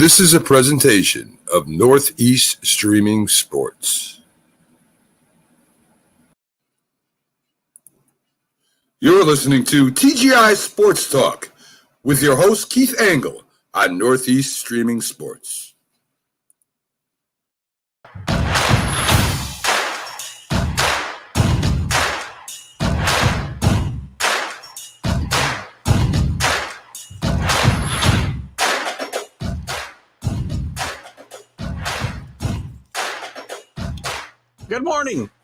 This is a presentation of Northeast Streaming Sports. You're listening to TGI Sports Talk with your host Keith Angle on Northeast Streaming Sports.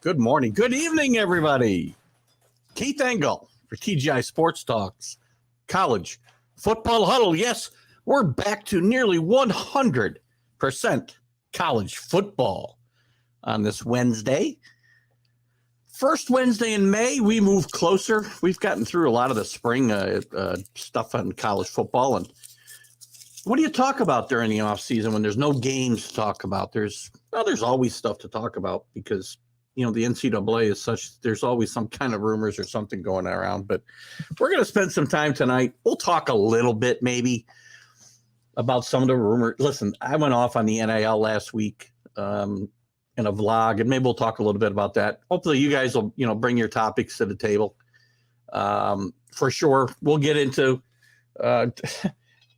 Good morning, good evening, everybody. Keith Angle for TGI Sports Talks, College Football Huddle. Yes, we're back to nearly 100% college football on this Wednesday. First Wednesday in May, we move closer. We've gotten through a lot of the spring stuff on college football. And what do you talk about during the offseason when there's no games to talk about? There's always stuff to talk about because, the NCAA is such, there's always some kind of rumors or something going around. But we're going to spend some time tonight. We'll talk a little bit maybe about some of the rumors. Listen, I went off on the NIL last week in a vlog, and maybe we'll talk a little bit about that. Hopefully you guys will, bring your topics to the table. For sure, we'll get into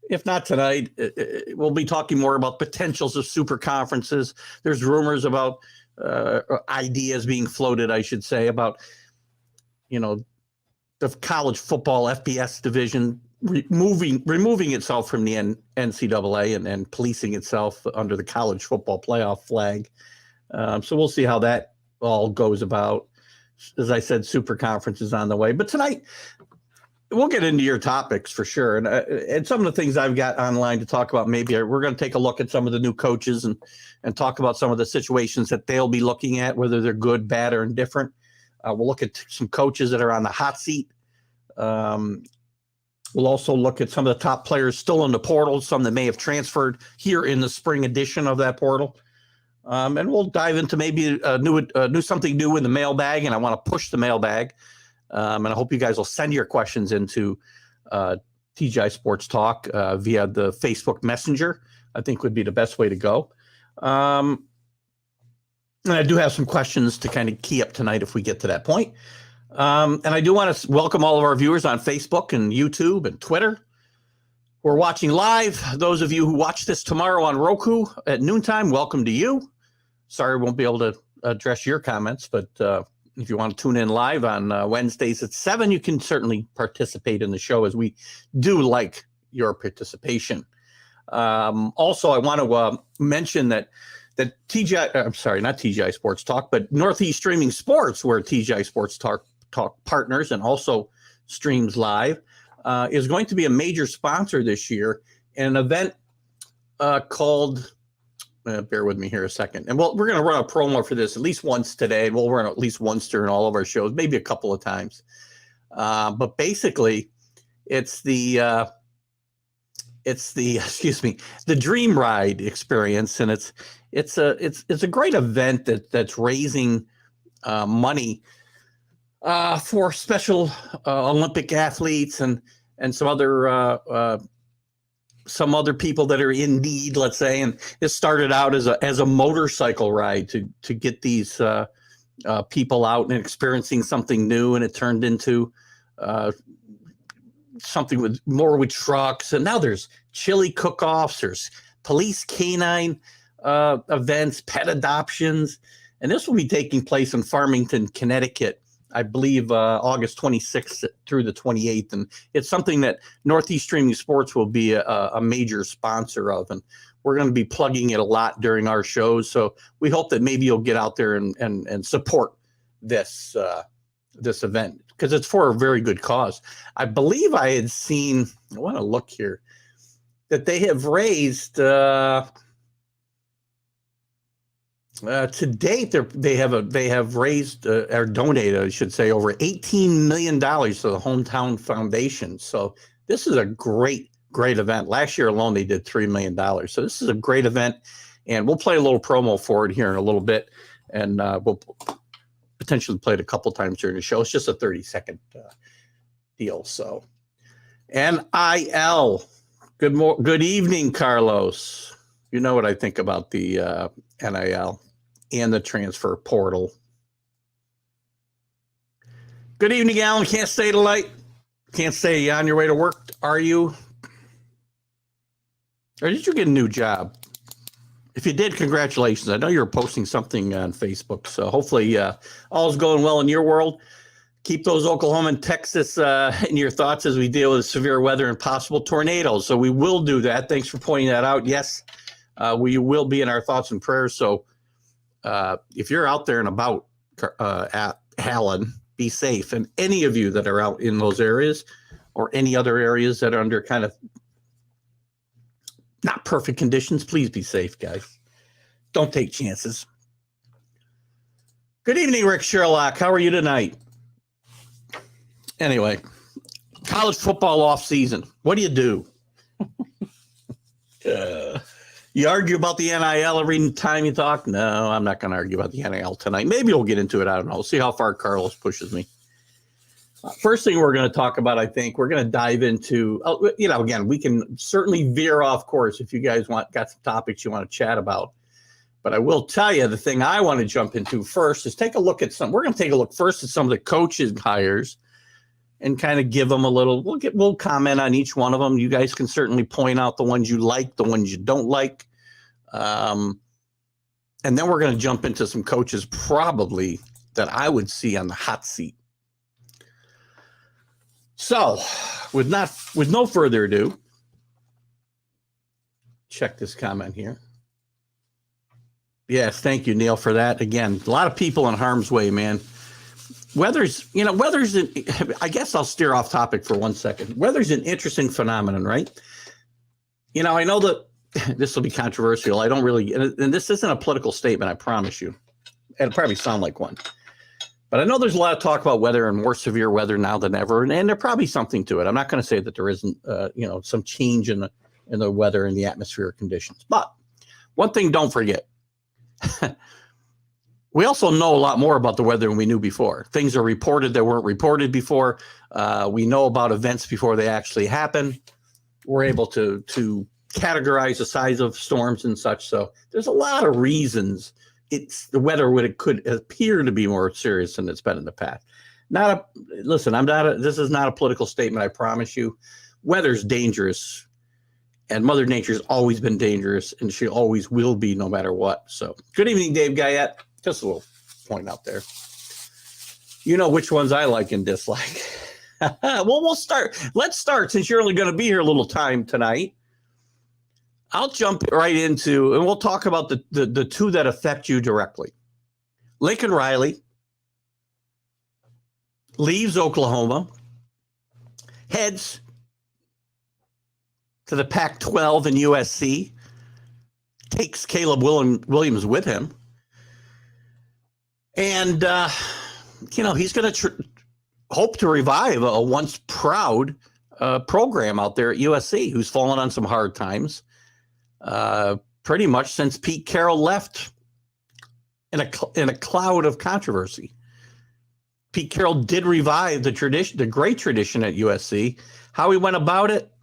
if not tonight, we'll be talking more about potentials of super conferences. There's rumors about ideas being floated, I should say, about, the college football FBS division removing itself from the NCAA and policing itself under the college football playoff flag. So we'll see how that all goes about. As I said, super conference is on the way. But tonight, we'll get into your topics for sure. And some of the things I've got online to talk about, maybe we're going to take a look at some of the new coaches and talk about some of the situations that they'll be looking at, whether they're good, bad, or indifferent. We'll look at some coaches that are on the hot seat. We'll also look at some of the top players still in the portal, some that may have transferred here in the spring edition of that portal. And we'll dive into maybe something new in the mailbag, and I want to push the mailbag. And I hope you guys will send your questions into TGI Sports Talk via the Facebook Messenger. I think would be the best way to go. And I do have some questions to kind of key up tonight if we get to that point. And I do want to welcome all of our viewers on Facebook and YouTube and Twitter. We're watching live. Those of you who watch this tomorrow on Roku at noontime, welcome to you. Sorry, we won't be able to address your comments, but if you want to tune in live on Wednesdays at 7, you can certainly participate in the show, as we do like your participation. Also, I want to mention that TGI, I'm sorry, not TGI Sports Talk, but Northeast Streaming Sports, where TGI Sports Talk partners and also streams live, is going to be a major sponsor this year in an event called... bear with me here a second. And we're going to run a promo for this at least once today. We'll run at least once during all of our shows, maybe a couple of times. But basically, it's the Dream Ride experience, and it's a great event that's raising money for special Olympic athletes and some other people that are in need, let's say. And it started out as a motorcycle ride to get these people out and experiencing something new, and it turned into something with trucks. And now there's chili cook-offs, there's police canine events, pet adoptions, and this will be taking place in Farmington, Connecticut, I believe August 26th through the 28th. And it's something that Northeast Streaming Sports will be a major sponsor of. And we're going to be plugging it a lot during our shows. So we hope that maybe you'll get out there and support this event, because it's for a very good cause. I believe I had seen, I want to look here, that they have raised... to date, they have raised or donated, I should say, over $18 million to the Hometown Foundation. So this is a great event. Last year alone, they did $3 million. So this is a great event, and we'll play a little promo for it here in a little bit, and we'll potentially play it a couple times during the show. It's just a 30-second deal. So NIL. Good evening, Carlos. You know what I think about the NIL and the transfer portal. Good evening, Alan. Can't stay tonight. Can't stay on your way to work, are you? Or did you get a new job? If you did, congratulations. I know you were posting something on Facebook, so hopefully all's going well in your world. Keep those Oklahoma and Texas in your thoughts as we deal with severe weather and possible tornadoes. So we will do that. Thanks for pointing that out. Yes, we will be in our thoughts and prayers. So if you're out there and about at Hallen, be safe. And any of you that are out in those areas or any other areas that are under kind of not perfect conditions, please be safe, guys. Don't take chances. Good evening, Rick Sherlock. How are you tonight? Anyway, college football off season. What do you do? You argue about the NIL every time you talk? No, I'm not going to argue about the NIL tonight. Maybe we'll get into it. I don't know. We'll see how far Carlos pushes me. First thing we're going to talk about, I think, we're going to dive into, again, we can certainly veer off course if you guys got some topics you want to chat about. But I will tell you, the thing I want to jump into first is we're going to take a look first at some of the coaches hires and kind of give them a little, we'll comment on each one of them. You guys can certainly point out the ones you like, the ones you don't like. And then we're going to jump into some coaches probably that I would see on the hot seat. So with no further ado, check this comment here. Yes, thank you, Neil, for that. Again, a lot of people in harm's way, man. I guess I'll steer off topic for 1 second. Weather's an interesting phenomenon, right? I know that this will be controversial. I don't really, and this isn't a political statement, I promise you. It'll probably sound like one. But I know there's a lot of talk about weather and more severe weather now than ever, and there's probably something to it. I'm not going to say that there isn't, some change in the weather and the atmospheric conditions. But one thing, don't forget, we also know a lot more about the weather than we knew before. Things are reported that weren't reported before. We know about events before they actually happen. We're able to categorize the size of storms and such. So there's a lot of reasons the weather could appear to be more serious than it's been in the past. This is not a political statement, I promise you. Weather's dangerous, and Mother Nature's always been dangerous, and she always will be no matter what. So good evening, Dave Guyette. Just a little point out there. You know which ones I like and dislike. Well, we'll start. Let's start, since you're only going to be here a little time tonight. I'll jump right into, and we'll talk about the two that affect you directly. Lincoln Riley leaves Oklahoma, heads to the Pac-12 and USC, takes Caleb Williams with him. And, he's going to hope to revive a once proud program out there at USC, who's fallen on some hard times pretty much since Pete Carroll left in a cloud of controversy. Pete Carroll did revive the great tradition at USC. How he went about it,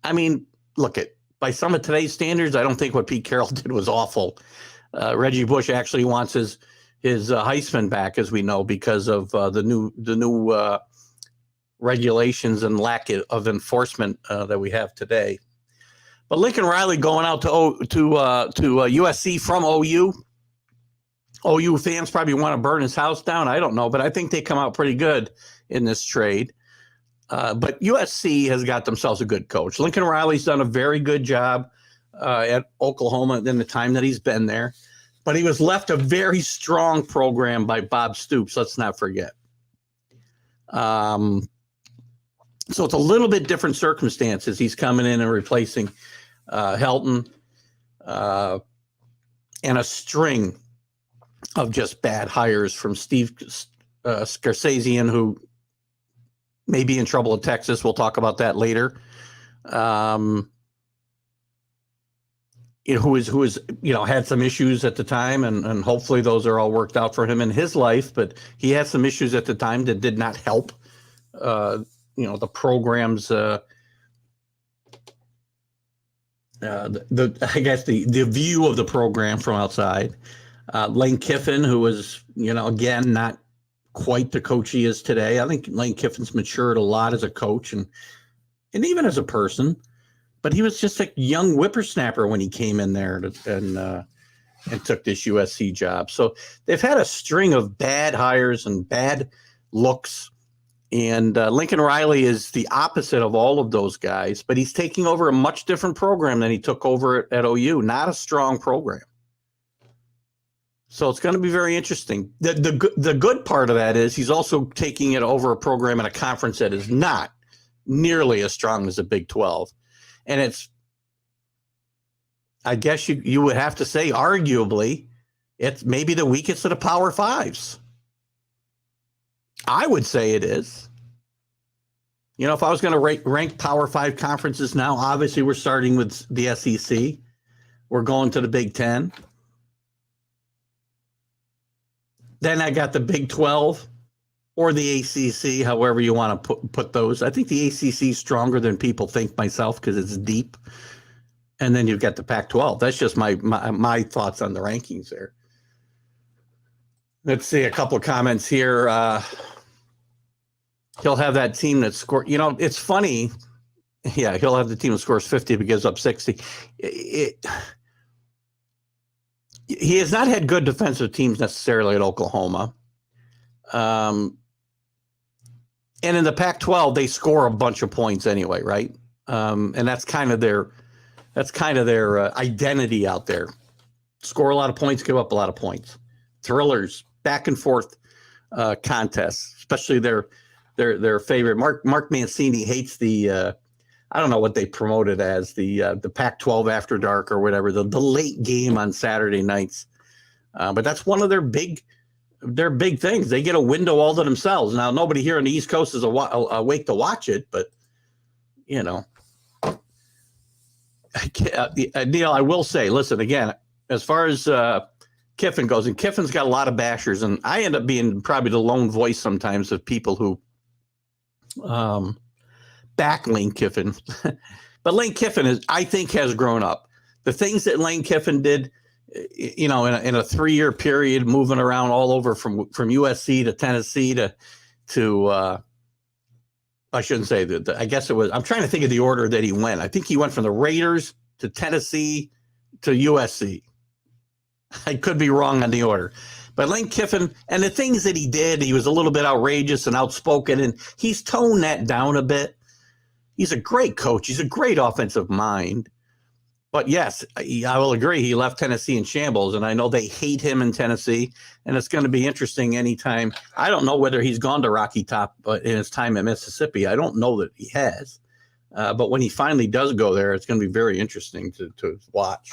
I mean, by some of today's standards, I don't think what Pete Carroll did was awful. Reggie Bush actually wants his Heisman back, as we know, because of the new regulations and lack of enforcement that we have today. But Lincoln Riley going out to USC from OU. OU fans probably want to burn his house down. I don't know, but I think they come out pretty good in this trade. But USC has got themselves a good coach. Lincoln Riley's done a very good job at Oklahoma in the time that he's been there. But he was left a very strong program by Bob Stoops. Let's not forget. So it's a little bit different circumstances. He's coming in and replacing Helton and a string of just bad hires from Steve Scarsazian, who may be in trouble in Texas. We'll talk about that later. Who is had some issues at the time, and hopefully those are all worked out for him in his life. But he had some issues at the time that did not help, the program's I guess the view of the program from outside. Lane Kiffin, who was, again, not quite the coach he is today. I think Lane Kiffin's matured a lot as a coach and even as a person, but he was just a young whippersnapper when he came in there and took this USC job. So they've had a string of bad hires and bad looks. And Lincoln Riley is the opposite of all of those guys, but he's taking over a much different program than he took over at OU. Not a strong program. So it's going to be very interesting. The good part of that is he's also taking it over a program in a conference that is not nearly as strong as the Big 12. And it's, I guess you would have to say, arguably, it's maybe the weakest of the Power Fives. I would say it is. If I was going to rank Power Five conferences now, obviously we're starting with the SEC. We're going to the Big 10. Then I got the Big 12 or the ACC, however you want to put those. I think the ACC is stronger than people think myself because it's deep. And then you've got the Pac-12. That's just my thoughts on the rankings there. Let's see a couple of comments here. He'll have that team that scored. It's funny. Yeah, he'll have the team that scores 50 but gives up 60. He has not had good defensive teams necessarily at Oklahoma. And in the Pac-12, they score a bunch of points anyway, right? And that's kind of their identity out there. Score a lot of points, give up a lot of points. Thrillers, back and forth contests, especially their favorite. Mark Mancini hates the I don't know what they promote it as, the Pac-12 After Dark or whatever, the late game on Saturday nights. But that's one of their big things. They get a window all to themselves. Now, nobody here on the East Coast is awake to watch it, but Neil, I will say, listen, again, as far as Kiffin goes, and Kiffin's got a lot of bashers, and I end up being probably the lone voice sometimes of people who back Lane Kiffin. But Lane Kiffin I think has grown up. The things that Lane Kiffin did, in a 3-year period, moving around all over from USC to Tennessee to I shouldn't say that. I guess it was. I'm trying to think of the order that he went. I think he went from the Raiders to Tennessee to USC. I could be wrong on the order. But Lane Kiffin and the things that he did, he was a little bit outrageous and outspoken, and he's toned that down a bit. He's a great coach. He's a great offensive mind. But yes, I will agree. He left Tennessee in shambles, and I know they hate him in Tennessee, and it's going to be interesting anytime. I don't know whether he's gone to Rocky Top in his time at Mississippi. I don't know that he has. But when he finally does go there, it's going to be very interesting to watch.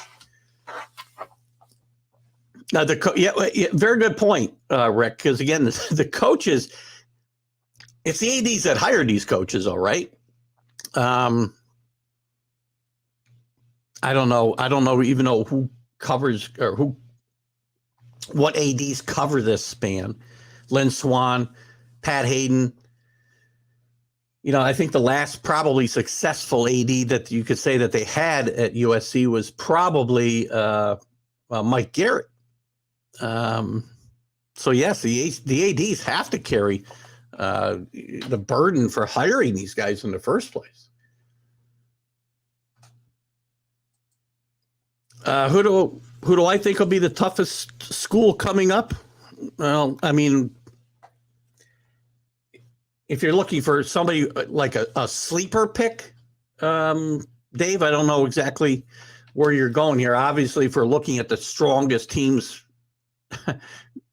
Now, very good point, Rick, because, again, the coaches, it's the ADs that hired these coaches, all right? I don't even know who covers or what ADs cover this span. Lynn Swan, Pat Hayden. I think the last probably successful AD that you could say that they had at USC was probably Mike Garrett. So yes, the ADs have to carry the burden for hiring these guys in the first place. Who do I think will be the toughest school coming up? Well, I mean, if you're looking for somebody like a sleeper pick, Dave, I don't know exactly where you're going here. Obviously, if we're looking at the strongest teams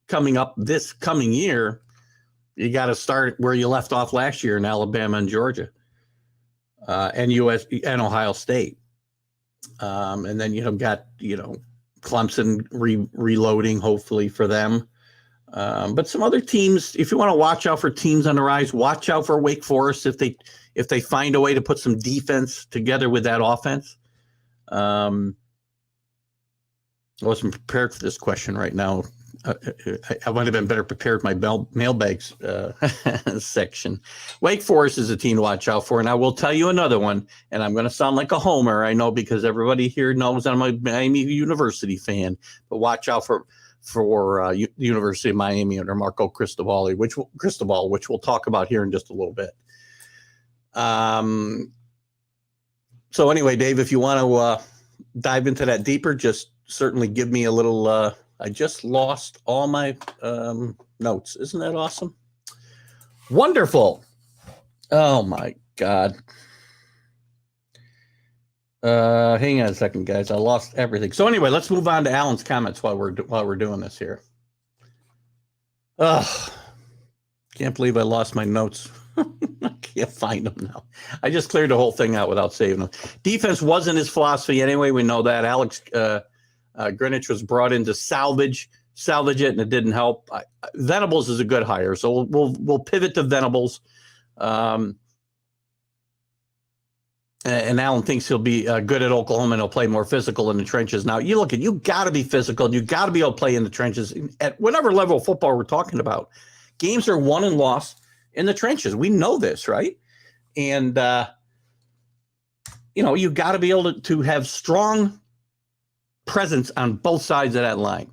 coming up this coming year, you got to start where you left off last year in Alabama and Georgia, and Ohio State. And then you've got, Clemson reloading, hopefully, for them. But some other teams, if you want to watch out for teams on the rise, watch out for Wake Forest if they find a way to put some defense together with that offense. I wasn't prepared for this question right now. I might have been better prepared my mailbags section. Wake Forest is a team to watch out for, and I will tell you another one. And I'm going to sound like a homer, I know, because everybody here knows I'm a Miami University fan. But watch out for University of Miami under Marco Cristobal, which we'll talk about here in just a little bit. So anyway, Dave, if you want to dive into that deeper, just certainly give me a little. I just lost all my notes. Isn't that awesome? Wonderful. Oh my God. Hang on a second, guys. I lost everything. So anyway, let's move on to Alan's comments while we're doing this here. Can't believe I lost my notes. I can't find them now. I just cleared the whole thing out without saving them. Defense wasn't his philosophy anyway. We know that. Alex Greenwich was brought in to salvage it, and it didn't help. Venables is a good hire, so we'll pivot to Venables. And Allen thinks he'll be good at Oklahoma and he'll play more physical in the trenches. Now, you got to be physical and you got to be able to play in the trenches at whatever level of football we're talking about. Games are won and lost in the trenches. We know this, right? And, you got to be able to have strong presence on both sides of that line.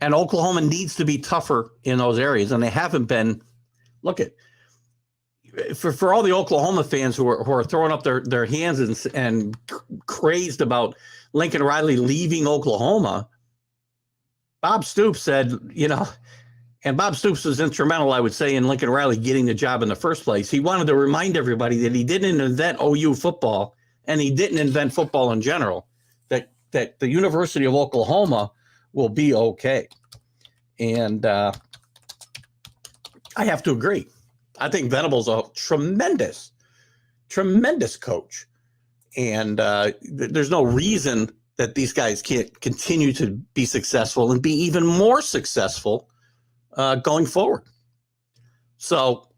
And Oklahoma needs to be tougher in those areas, and they haven't been. Look at for all the Oklahoma fans who are throwing up their hands and crazed about Lincoln Riley leaving Oklahoma. Bob Stoops said, and Bob Stoops was instrumental, I would say, in Lincoln Riley getting the job in the first place. He wanted to remind everybody that he didn't invent OU football, and he didn't invent football in general. That the University of Oklahoma will be okay. And I have to agree. I think Venables a tremendous coach. And there's no reason that these guys can't continue to be successful and be even more successful going forward. So,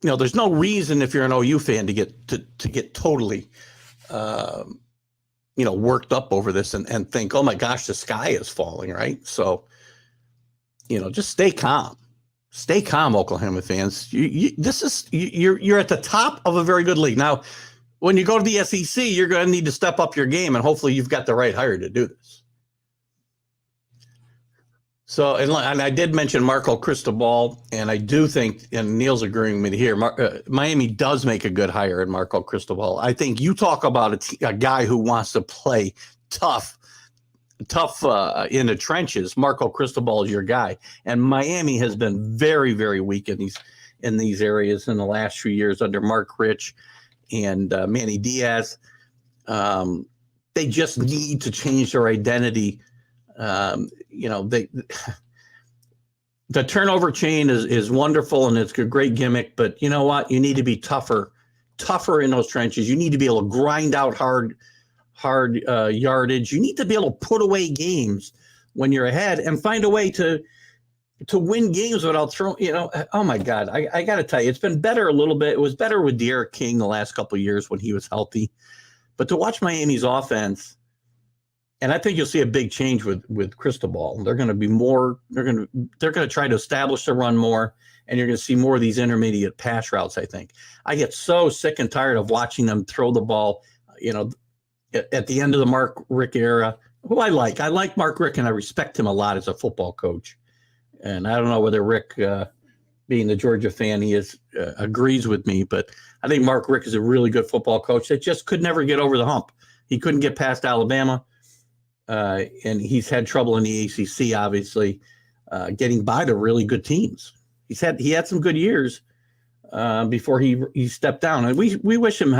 there's no reason if you're an OU fan to get totally worked up over this and think, oh my gosh, the sky is falling, right? So, just stay calm. Stay calm, Oklahoma fans. You're at the top of a very good league. Now, when you go to the SEC, you're going to need to step up your game, and hopefully you've got the right hire to do this. So, and I did mention Marco Cristobal, and I do think, and Neil's agreeing with me here, Miami does make a good hire in Marco Cristobal. I think you talk about a guy who wants to play tough in the trenches. Marco Cristobal is your guy, and Miami has been very, very weak in these areas in the last few years under Mark Rich and Manny Diaz. They just need to change their identity. The turnover chain is wonderful and it's a great gimmick, but you know what? You need to be tougher in those trenches. You need to be able to grind out hard yardage. You need to be able to put away games when you're ahead and find a way to win games without throwing, oh my God, I got to tell you, it's been better a little bit. It was better with De'Aaron King the last couple of years when he was healthy, but to watch Miami's offense, and I think you'll see a big change with Cristobal. They're going to be more, they're going to try to establish the run more, and you're going to see more of these intermediate pass routes, I think. I get so sick and tired of watching them throw the ball, at the end of the Mark Richt era, who I like. I like Mark Richt, and I respect him a lot as a football coach. And I don't know whether Rick, being the Georgia fan he is, agrees with me, but I think Mark Richt is a really good football coach that just could never get over the hump. He couldn't get past Alabama, and he's had trouble in the ACC, obviously, getting by the really good teams. He had some good years before he stepped down, and we wish him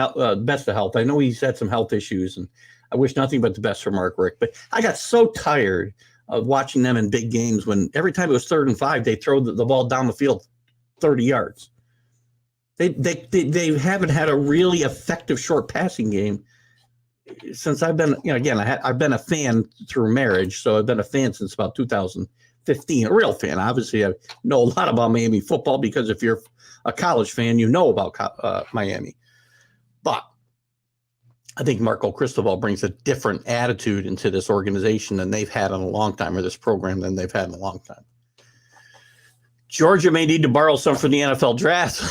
best of health. I know he's had some health issues, and I wish nothing but the best for Mark Richt. But I got so tired of watching them in big games when every time it was 3rd and 5, they throw the ball down the field 30 yards. They haven't had a really effective short passing game since I've been, I've been a fan through marriage, so I've been a fan since about 2015, a real fan. Obviously, I know a lot about Miami football because if you're a college fan, you know about Miami. But I think Marco Cristobal brings a different attitude into this organization than they've had in a long time, or this program than they've had in a long time. Georgia may need to borrow some from the NFL draft.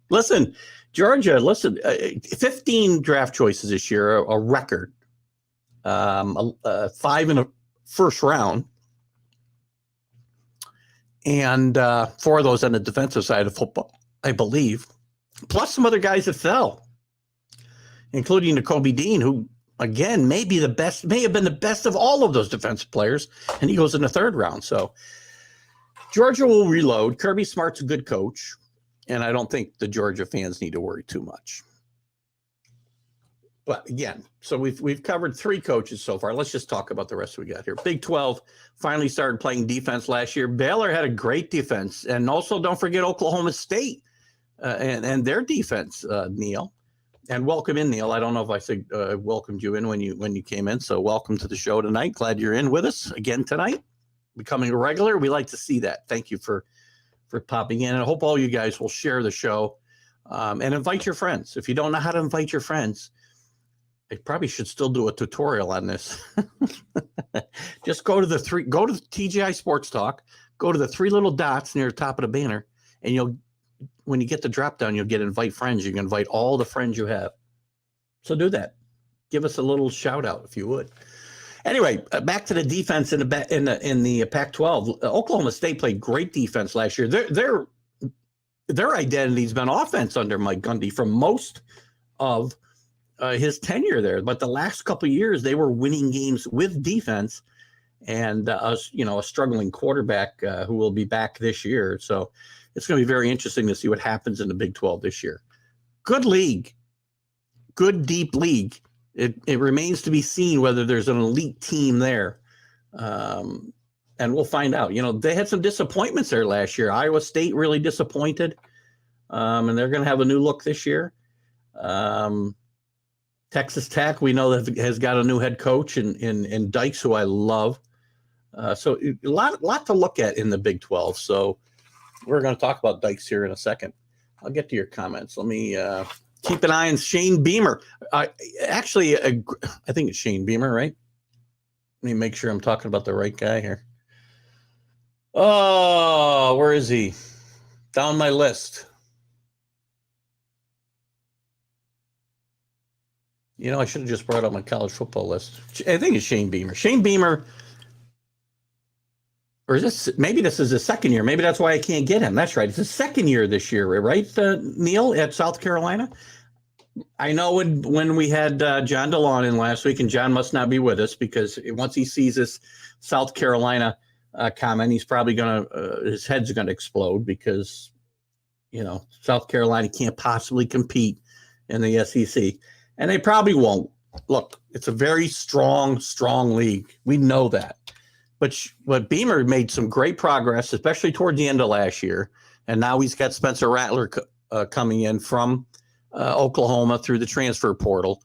Listen, Georgia, 15 draft choices this year, a record. 5 in the first round. And 4 of those on the defensive side of football, I believe. Plus some other guys that fell, including Nakobe Dean, who, again, may have been the best of all of those defensive players, and he goes in the 3rd round. So Georgia will reload. Kirby Smart's a good coach, and I don't think the Georgia fans need to worry too much. But again, so we've covered 3 coaches so far. Let's just talk about the rest we got here. Big 12 finally started playing defense last year. Baylor had a great defense, and also don't forget Oklahoma State and their defense, Neil. And welcome in, Neil. I don't know if I said welcomed you in when you came in. So welcome to the show tonight. Glad you're in with us again tonight. Becoming a regular. We like to see that. Thank you for popping in. And I hope all you guys will share the show and invite your friends. If you don't know how to invite your friends, I probably should still do a tutorial on this. Just go to TGI Sports Talk, go to the 3 little dots near the top of the banner, and when you get the drop down, you'll get invite friends. You can invite all the friends you have. So do that. Give us a little shout out if you would. Anyway, back to the defense in the Pac-12. Oklahoma State played great defense last year. Their identity's been offense under Mike Gundy for most of his tenure there. But the last couple of years, they were winning games with defense, and a struggling quarterback who will be back this year. So it's going to be very interesting to see what happens in the Big 12 this year. Good league, good deep league. It remains to be seen whether there's an elite team there. And we'll find out. They had some disappointments there last year. Iowa State really disappointed. And they're going to have a new look this year. Texas Tech, we know that has got a new head coach in Dykes, who I love. So a lot to look at in the Big 12. So we're going to talk about Dykes here in a second. I'll get to your comments. Let me keep an eye on Shane Beamer. I think it's Shane Beamer, right? Let me make sure I'm talking about the right guy here. Oh, where is he? Down my list. I should have just brought up my college football list. I think it's Shane Beamer. Shane Beamer, or maybe this is his 2nd year. Maybe that's why I can't get him. That's right. It's his 2nd year this year, right, Neil, at South Carolina? I know when we had John DeLon in last week, and John must not be with us because once he sees this South Carolina comment, he's probably his head's going to explode because, South Carolina can't possibly compete in the SEC. And they probably won't. Look, it's a very strong league. We know that. But Beamer made some great progress, especially toward the end of last year. And now he's got Spencer Rattler coming in from Oklahoma through the transfer portal.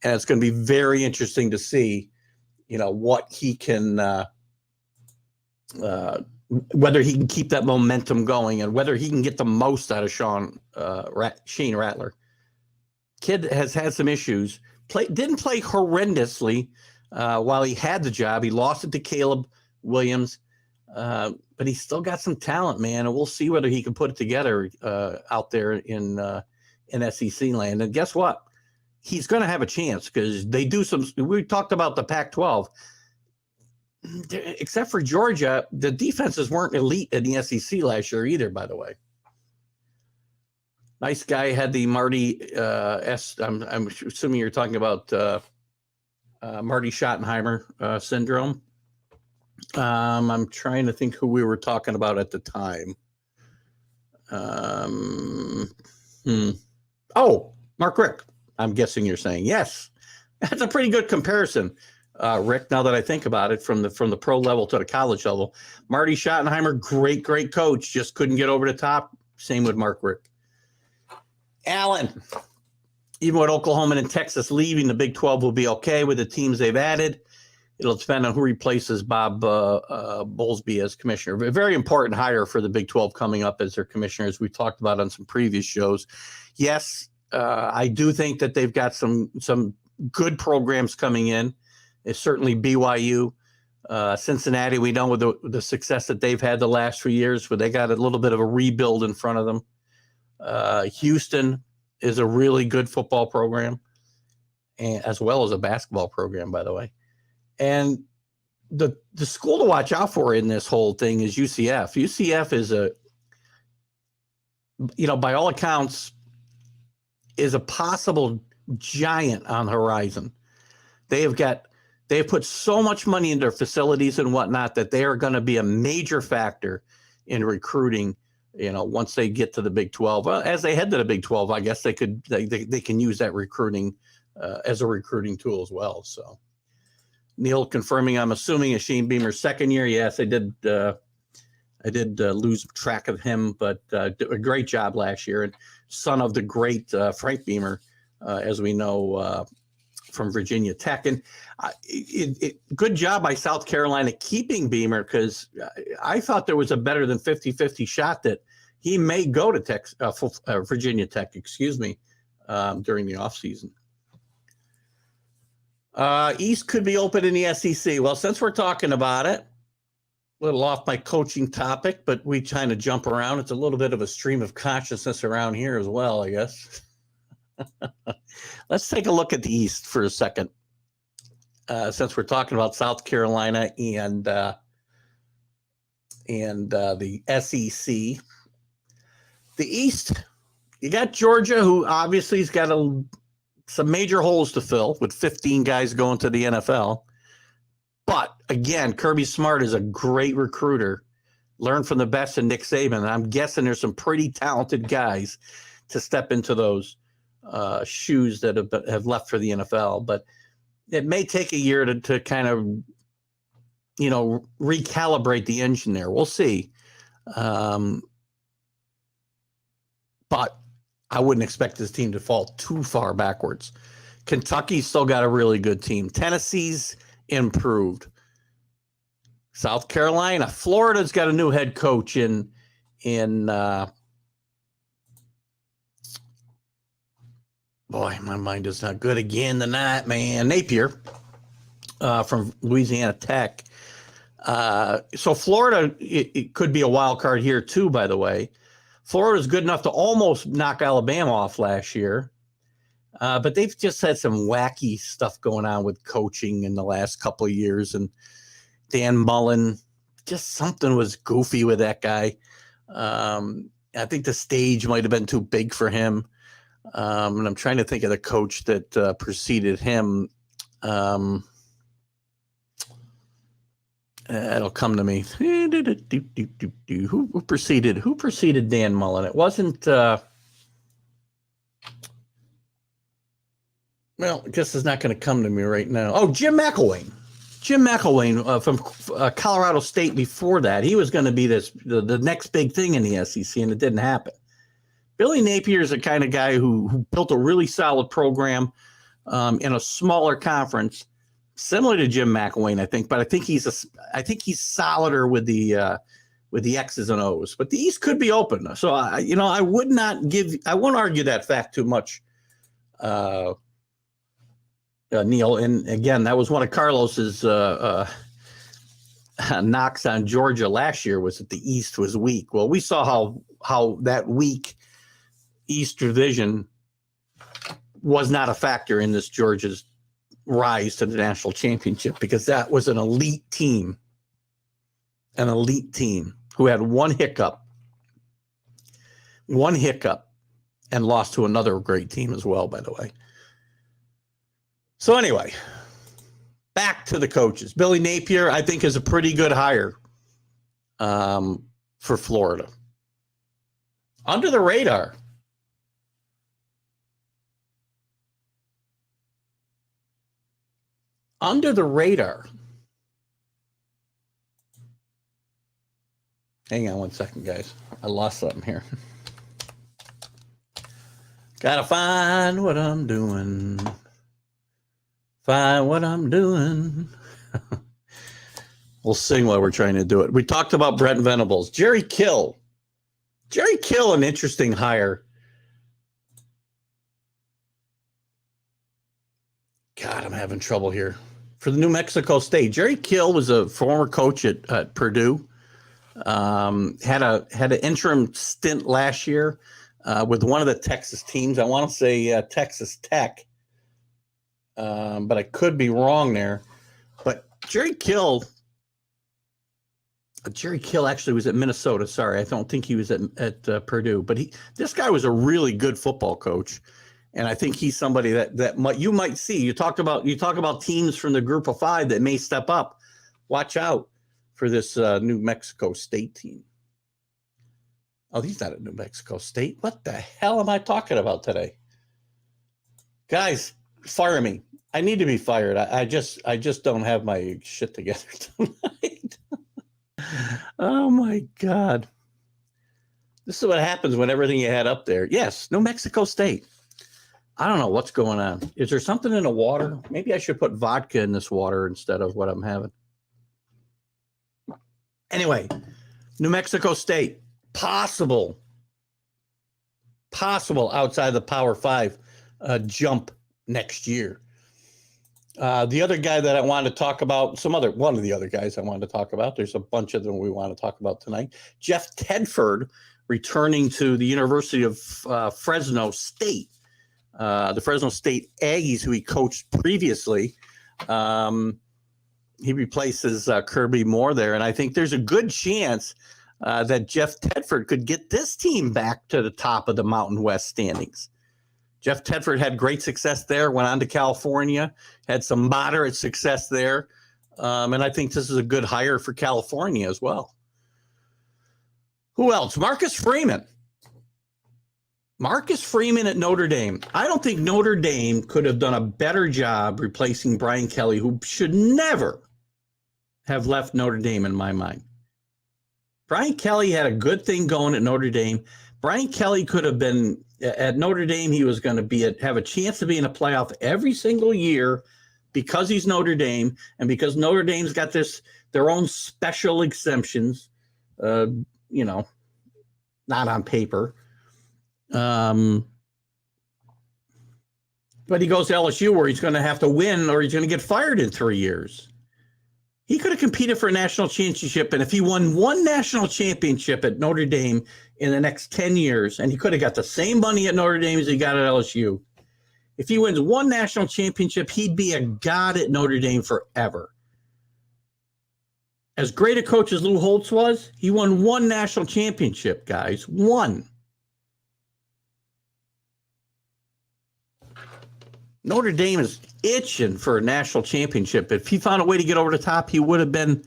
And it's going to be very interesting to see, what he can, whether he can keep that momentum going and whether he can get the most out of Shane Rattler. Kid has had some issues. Didn't play horrendously while he had the job. He lost it to Caleb Williams, but he's still got some talent, man. And we'll see whether he can put it together out there in SEC land. And guess what? He's going to have a chance because they do some. We talked about the Pac-12. Except for Georgia, the defenses weren't elite in the SEC last year either, by the way. Nice guy had the Marty I'm assuming you're talking about Marty Schottenheimer syndrome. I'm trying to think who we were talking about at the time. Oh, Mark Rick. I'm guessing you're saying yes. That's a pretty good comparison, Rick. Now that I think about it, from the pro level to the college level, Marty Schottenheimer, great coach, just couldn't get over the top. Same with Mark Rick. Allen, even with Oklahoma and Texas leaving, the Big 12 will be okay with the teams they've added. It'll depend on who replaces Bob Bowlesby as commissioner. A very important hire for the Big 12 coming up as their commissioner, as we talked about on some previous shows. Yes, I do think that they've got some good programs coming in. It's certainly BYU. Cincinnati, we know with the success that they've had the last few years, where they got a little bit of a rebuild in front of them. Houston is a really good football program, and as well as a basketball program, by the way. And the school to watch out for in this whole thing is UCF. UCF is by all accounts, is a possible giant on the horizon. They've put so much money into their facilities and whatnot that they are going to be a major factor in recruiting. Once they get to the Big 12, as they head to the Big 12, I guess they can use that recruiting as a recruiting tool as well. So, Neil confirming, I'm assuming Shane Beamer's second year. Yes, I did lose track of him, but did a great job last year, and son of the great Frank Beamer, as we know. From Virginia Tech. And good job by South Carolina keeping Beamer, because I thought there was a better than 50-50 shot that he may go to Virginia Tech, during the offseason. East could be open in the SEC. Well, since we're talking about it, a little off my coaching topic, but we kind of jump around. It's a little bit of a stream of consciousness around here as well, I guess. Let's take a look at the East for a second, since we're talking about South Carolina and the SEC. The East, you got Georgia, who obviously has got some major holes to fill with 15 guys going to the NFL. But again, Kirby Smart is a great recruiter. Learn from the best in Nick Saban. And I'm guessing there's some pretty talented guys to step into those shoes that have left for the NFL, but it may take a year to kind of, recalibrate the engine there. We'll see. But I wouldn't expect this team to fall too far backwards. Kentucky's still got a really good team. Tennessee's improved. South Carolina, Florida's got a new head coach in boy, my mind is not good again tonight, man. Napier from Louisiana Tech. So Florida, it could be a wild card here too, by the way. Florida's good enough to almost knock Alabama off last year. But they've just had some wacky stuff going on with coaching in the last couple of years. And Dan Mullen, just something was goofy with that guy. I think the stage might have been too big for him. And I'm trying to think of the coach that preceded him. It'll come to me. Who preceded Dan Mullen? It wasn't. Well, I guess it's not going to come to me right now. Oh, Jim McElwain. Jim McElwain from Colorado State. Before that, he was going to be the next big thing in the SEC, and it didn't happen. Billy Napier is the kind of guy who built a really solid program in a smaller conference, similar to Jim McElwain, I think. But I think he's solider with the X's and O's. But the East could be open, so I won't argue that fact too much, Neil. And again, that was one of Carlos's knocks on Georgia last year, was that the East was weak. Well, we saw how that weak East Division was not a factor in this Georgia's rise to the national championship, because that was an elite team who had one hiccup and lost to another great team as well, by the way. So anyway, back to the coaches. Billy Napier, I think, is a pretty good hire for Florida. Under the radar. Under the radar. Hang on one second, guys. I lost something here. Gotta find what I'm doing. Find what I'm doing. We'll sing while we're trying to do it. We talked about Brent Venables. Jerry Kill, an interesting hire. God, I'm having trouble here. For the New Mexico State, Jerry Kill was a former coach at Purdue. Had an interim stint last year with one of the Texas teams. I want to say Texas Tech, but I could be wrong there. But Jerry Kill actually was at Minnesota. Sorry, I don't think he was at Purdue. But this guy was a really good football coach, and I think he's somebody that you might see. You talk about teams from the Group of Five that may step up. Watch out for this New Mexico State team. Oh, he's not at New Mexico State. What the hell am I talking about today? Guys, fire me. I need to be fired. I just don't have my shit together tonight. Oh my God. This is what happens when everything you had up there. Yes, New Mexico State. I don't know what's going on. Is there something in the water? Maybe I should put vodka in this water instead of what I'm having. Anyway, New Mexico State, possible outside the Power Five jump next year. The other guy that I wanted to talk about, one of the other guys I wanted to talk about, there's a bunch of them we want to talk about tonight. Jeff Tedford returning to the University of Fresno State. The Fresno State Aggies, who he coached previously. He replaces Kirby Moore there, and I think there's a good chance that Jeff Tedford could get this team back to the top of the Mountain West standings. Jeff Tedford had great success there, went on to California, had some moderate success there, and I think this is a good hire for California as well. Who else? Marcus Freeman. Marcus Freeman at Notre Dame. I don't think Notre Dame could have done a better job replacing Brian Kelly, who should never have left Notre Dame in my mind. Brian Kelly had a good thing going at Notre Dame. Brian Kelly could have been at Notre Dame. He was going to have a chance to be in a playoff every single year because he's Notre Dame and because Notre Dame's got their own special exemptions, not on paper. But he goes to LSU where he's going to have to win or he's going to get fired in 3 years. He could have competed for a national championship, and if he won one national championship at Notre Dame in the next 10 years, and he could have got the same money at Notre Dame as he got at LSU, if he wins one national championship, he'd be a god at Notre Dame forever. As great a coach as Lou Holtz was, he won one national championship, guys. One. Notre Dame is itching for a national championship. If he found a way to get over the top, he would have been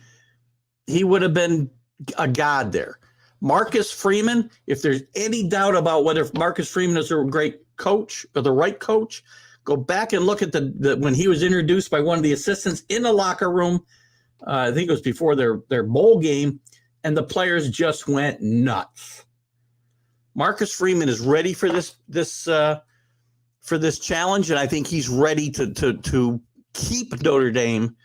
a god there. Marcus Freeman, if there's any doubt about whether Marcus Freeman is a great coach or the right coach, go back and look at the when he was introduced by one of the assistants in the locker room. I think it was before their bowl game, and the players just went nuts. Marcus Freeman is ready for this challenge, and I think he's ready to keep Notre Dame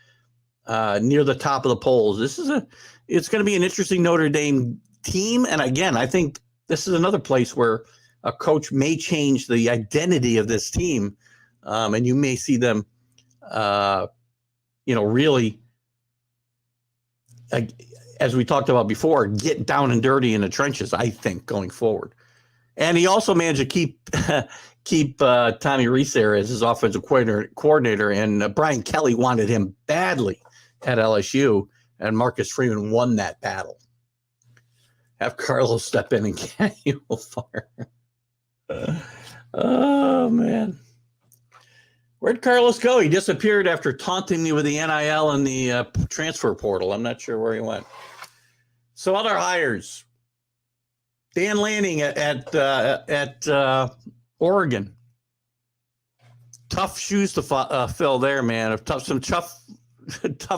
near the top of the polls. It's going to be an interesting Notre Dame team, and again, I think this is another place where a coach may change the identity of this team, and you may see them, really, as we talked about before, get down and dirty in the trenches. I think going forward, and he also managed to keep Tommy Rees there as his offensive coordinator, and Brian Kelly wanted him badly at LSU, and Marcus Freeman won that battle. Have Carlos step in and get you fire. Oh, man. Where'd Carlos go? He disappeared after taunting me with the NIL and the transfer portal. I'm not sure where he went. So other hires. Dan Lanning at Oregon. Tough shoes to fill there, man. Some tough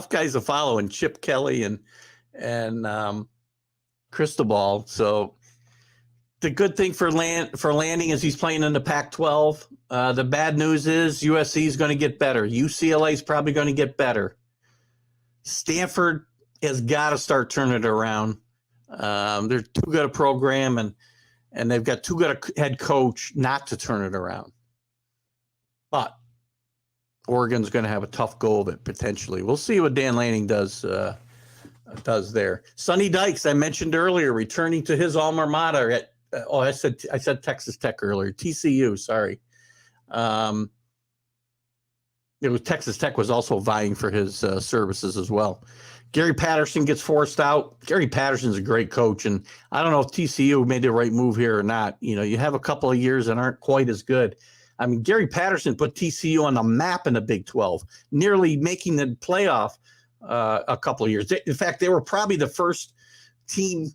guys to follow, and Chip Kelly and Cristobal. So the good thing for Lanning is he's playing in the Pac-12. The bad news is USC is going to get better. UCLA is probably going to get better. Stanford has got to start turning it around. They're too good a program, and they've got too good a head coach not to turn it around. But Oregon's going to have a tough go of it potentially. We'll see what Dan Lanning does there. Sonny Dykes, I mentioned earlier, returning to his alma mater at I said Texas Tech earlier. TCU, sorry. It was Texas Tech was also vying for his services as well. Gary Patterson gets forced out. Gary Patterson's a great coach, and I don't know if TCU made the right move here or not. You know, you have a couple of years that aren't quite as good. I mean, Gary Patterson put TCU on the map in the Big 12, nearly making the playoff a couple of years. In fact, they were probably the first team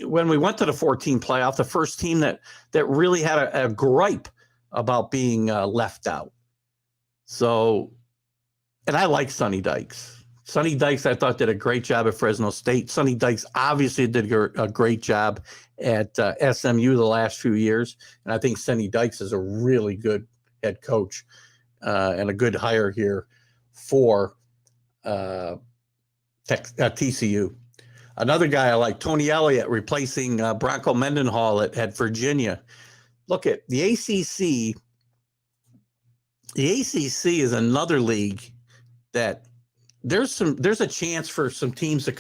when we went to the 14 playoff, the first team that really had a gripe about being left out. So, and I like Sonny Dykes. Sonny Dykes, I thought, did a great job at Fresno State. Sonny Dykes obviously did a great job at SMU the last few years. And I think Sonny Dykes is a really good head coach and a good hire here for TCU. Another guy I like, Tony Elliott, replacing Bronco Mendenhall at Virginia. Look at the ACC. The ACC is another league that there's a chance for some teams to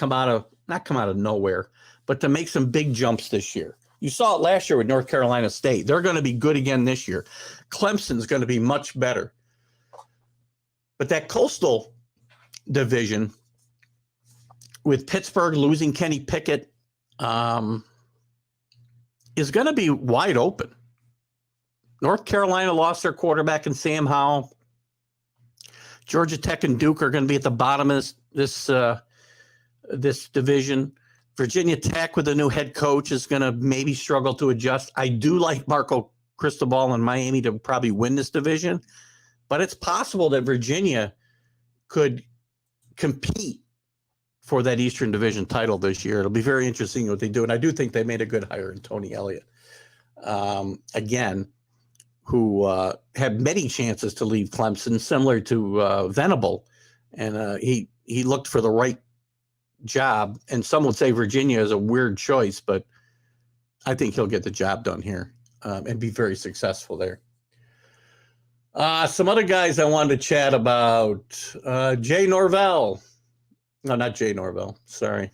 not come out of nowhere, but to make some big jumps this year. You saw it last year with North Carolina State. They're going to be good again this year. Clemson's going to be much better. But that Coastal Division, with Pittsburgh losing Kenny Pickett, is going to be wide open. North Carolina lost their quarterback in Sam Howell. Georgia Tech and Duke are going to be at the bottom of this division. Virginia Tech with a new head coach is going to maybe struggle to adjust. I do like Marco Cristobal and Miami to probably win this division, but it's possible that Virginia could compete for that Eastern Division title this year. It'll be very interesting what they do, and I do think they made a good hire in Tony Elliott. Again, who had many chances to leave Clemson, similar to Venable. And he looked for the right job. And some would say Virginia is a weird choice, but I think he'll get the job done here and be very successful there. Some other guys I wanted to chat about. Jay Norvell. No, not Jay Norvell. Sorry.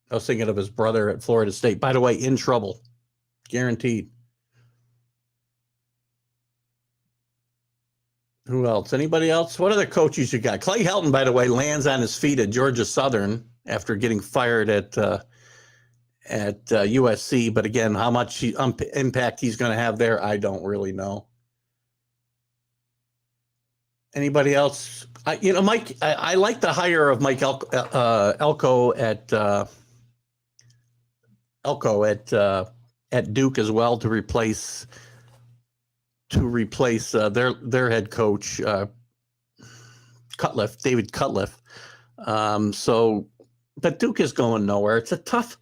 I was thinking of his brother at Florida State. By the way, in trouble. Guaranteed. Who else? Anybody else? What other coaches you got? Clay Helton, by the way, lands on his feet at Georgia Southern after getting fired at USC. But again, how much impact he's going to have there, I don't really know. Anybody else? Mike. I like the hire of Mike Elko at Duke as well to replace their head coach, David Cutcliffe. But Duke is going nowhere. It's a tough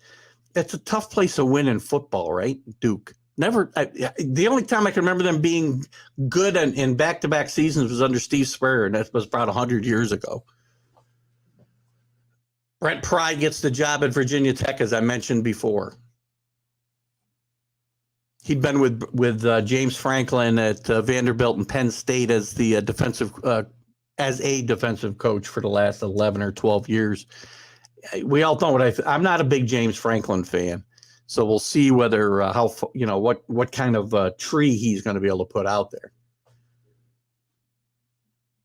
place to win in football, right? Duke. The only time I can remember them being good in back-to-back seasons was under Steve Spurrier, and that was about 100 years ago. Brent Pry gets the job at Virginia Tech, as I mentioned before. He'd been with James Franklin at Vanderbilt and Penn State as the defensive coach for the last 11 or 12 years. We all know I'm not a big James Franklin fan, so we'll see whether what kind of tree he's going to be able to put out there.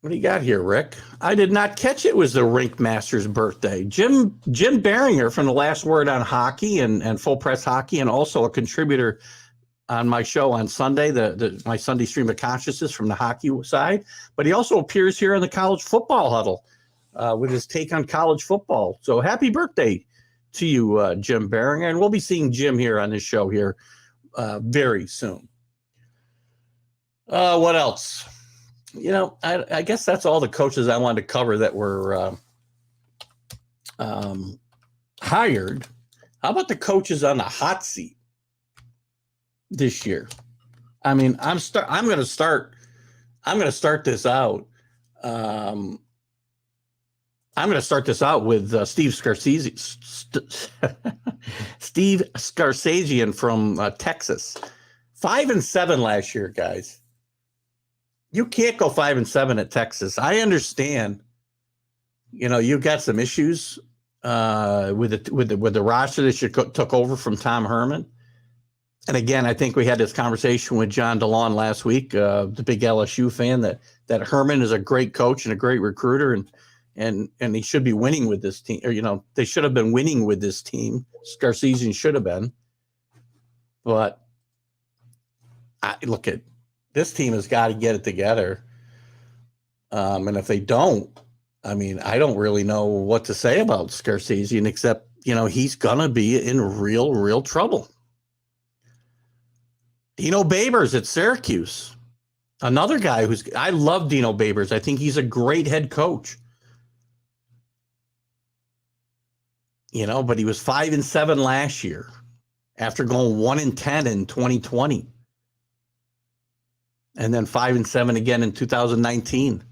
What do you got here, Rick? I did not catch it was the Rink Master's birthday. Jim Beringer from The Last Word on Hockey and Full Press Hockey, and also a contributor on my show on Sunday, my Sunday Stream of Consciousness from the hockey side. But he also appears here on the College Football Huddle with his take on college football. So happy birthday to you, Jim Beringer. And we'll be seeing Jim here on this show here very soon. What else? I guess that's all the coaches I wanted to cover that were hired. How about the coaches on the hot seat this year? I mean, I'm going to start this out. I'm going to start this out with Steve Scarsazian from Texas. 5-7 last year, guys. You can't go 5-7 at Texas. I understand. You've got some issues with the roster that you took over from Tom Herman. And again, I think we had this conversation with John DeLon last week, the big LSU fan, that Herman is a great coach and a great recruiter, and he should be winning with this team. Or, they should have been winning with this team. Scarsezian should have been. But look at this team has got to get it together. And if they don't, I mean, I don't really know what to say about Scarsezian except, he's going to be in real trouble. Dino Babers at Syracuse. Another guy I love Dino Babers. I think he's a great head coach. But he was 5-7 last year after going 1-10 in 2020. And then 5-7 again in 2019.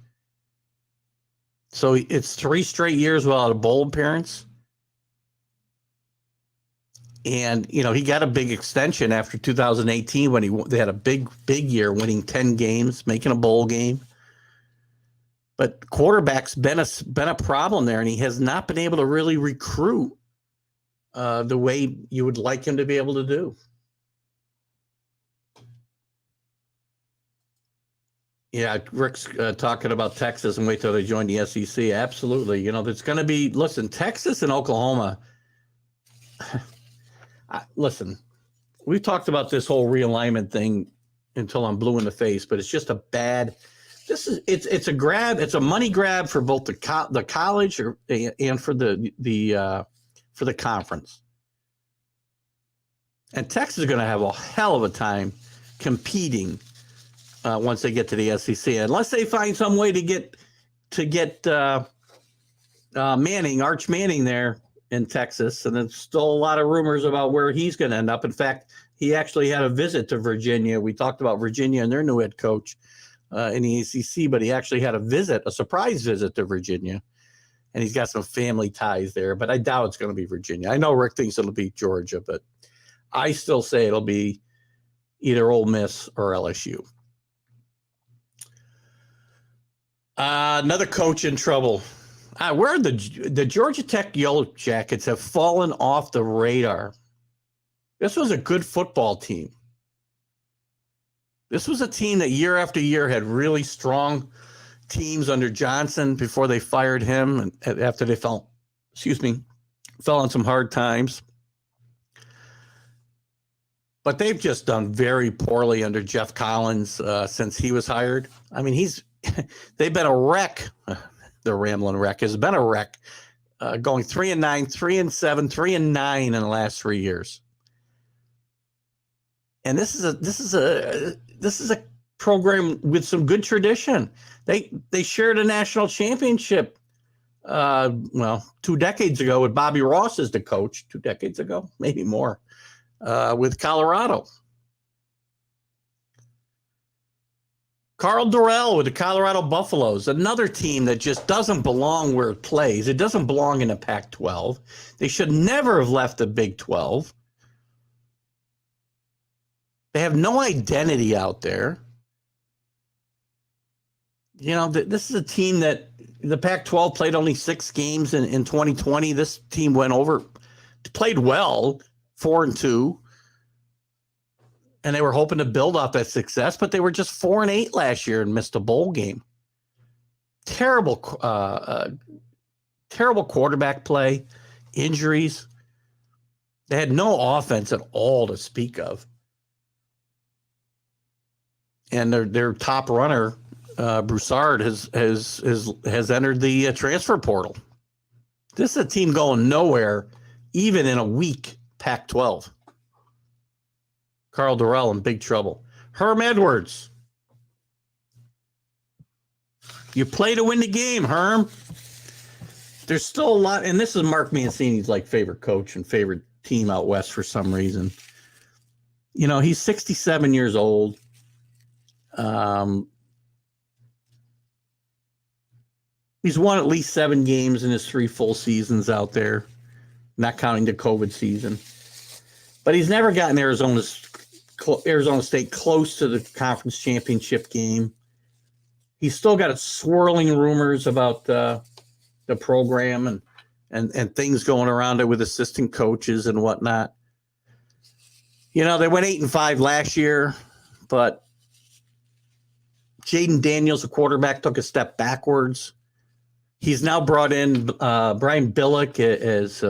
So it's 3 straight years without a bowl appearance. And, he got a big extension after 2018 when they had a big year, winning 10 games, making a bowl game. But quarterback's been a problem there, and he has not been able to really recruit the way you would like him to be able to do. Yeah, Rick's talking about Texas and wait till they join the SEC. Absolutely. There's going to be, listen, Texas and Oklahoma. Listen, we've talked about this whole realignment thing until I'm blue in the face, but it's just it's a grab. It's a money grab for both the college and for the conference. And Texas is going to have a hell of a time competing once they get to the SEC, unless they find some way to get Manning, Arch Manning there in Texas. And there's still a lot of rumors about where he's going to end up. In fact, he actually had a visit to Virginia. We talked about Virginia and their new head coach in the ACC, but he actually had a surprise visit to Virginia. And he's got some family ties there, but I doubt it's going to be Virginia. I know Rick thinks it'll be Georgia, but I still say it'll be either Ole Miss or LSU. Another coach in trouble. Where the Georgia Tech Yellow Jackets have fallen off the radar. This was a good football team. This was a team that year after year had really strong teams under Johnson before they fired him and after they fell on some hard times. But they've just done very poorly under Jeff Collins since he was hired. I mean, they've been a wreck. The Ramblin' Wreck has been a wreck, going 3-9, 3-7, 3-9 in the last 3 years. And this is a program with some good tradition. They shared a national championship, 2 decades ago with Bobby Ross as the coach. 2 decades ago, maybe more, with Colorado. Carl Durrell with the Colorado Buffaloes, another team that just doesn't belong where it plays. It doesn't belong in the Pac-12. They should never have left the Big 12. They have no identity out there. This is a team that the Pac-12 played only 6 games in 2020. This team played well, 4-2. And they were hoping to build off that success, but they were just 4-8 last year and missed a bowl game. Terrible quarterback play, injuries. They had no offense at all to speak of. And their top runner, Broussard, has entered the transfer portal. This is a team going nowhere, even in a weak Pac-12. Carl Durrell in big trouble. Herm Edwards. You play to win the game, Herm. There's still a lot, and this is Mark Mancini's favorite coach and favorite team out west for some reason. He's 67 years old. He's won at least 7 games in his 3 full seasons out there, not counting the COVID season. But he's never gotten Arizona State close to the conference championship game. he's still got swirling rumors about the program and things going around it with assistant coaches and whatnot. They went 8-5 last year, but Jaden Daniels, the quarterback, took a step backwards. He's now brought in Brian Billick as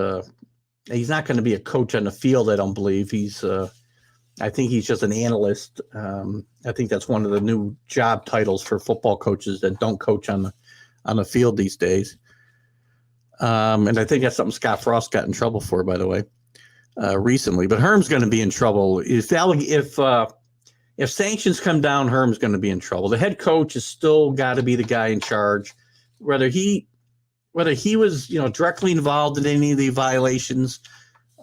he's not going to be a coach on the field, I don't believe. I think he's just an analyst. I think that's one of the new job titles for football coaches that don't coach on the field these days. And I think that's something Scott Frost got in trouble for, by the way, recently. But Herm's going to be in trouble. If sanctions come down, Herm's going to be in trouble. The head coach has still got to be the guy in charge, whether he was directly involved in any of the violations,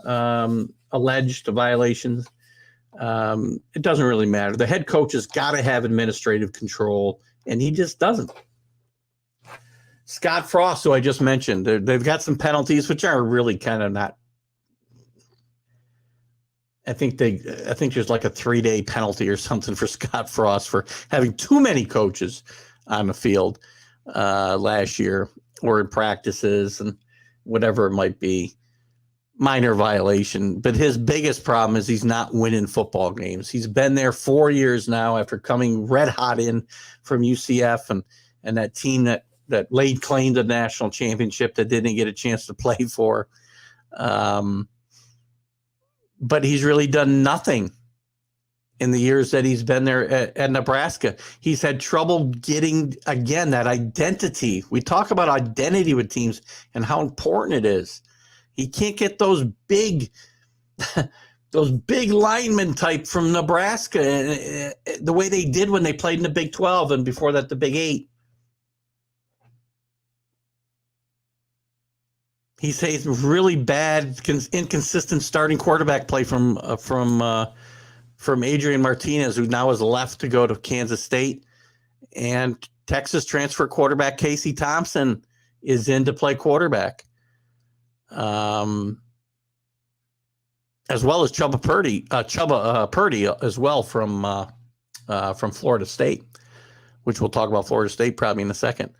alleged violations. It doesn't really matter. The head coach has got to have administrative control, and he just doesn't. Scott Frost, who I just mentioned, they've got some penalties, which are really kind of not. I think there's like a 3-day penalty or something for Scott Frost for having too many coaches on the field last year or in practices and whatever it might be. Minor violation, but his biggest problem is he's not winning football games. He's been there 4 years now after coming red hot in from UCF and that team that laid claim to the national championship that didn't get a chance to play for. But he's really done nothing in the years that he's been there at Nebraska. He's had trouble getting, again, that identity. We talk about identity with teams and how important it is. He can't get those big linemen type from Nebraska the way they did when they played in the Big 12 and before that the Big 8. He's really bad, inconsistent starting quarterback play from Adrian Martinez, who now has left to go to Kansas State, and Texas transfer quarterback Casey Thompson is in to play quarterback. As well as Chubba Purdy as well from Florida State, which we'll talk about Florida State probably in a second.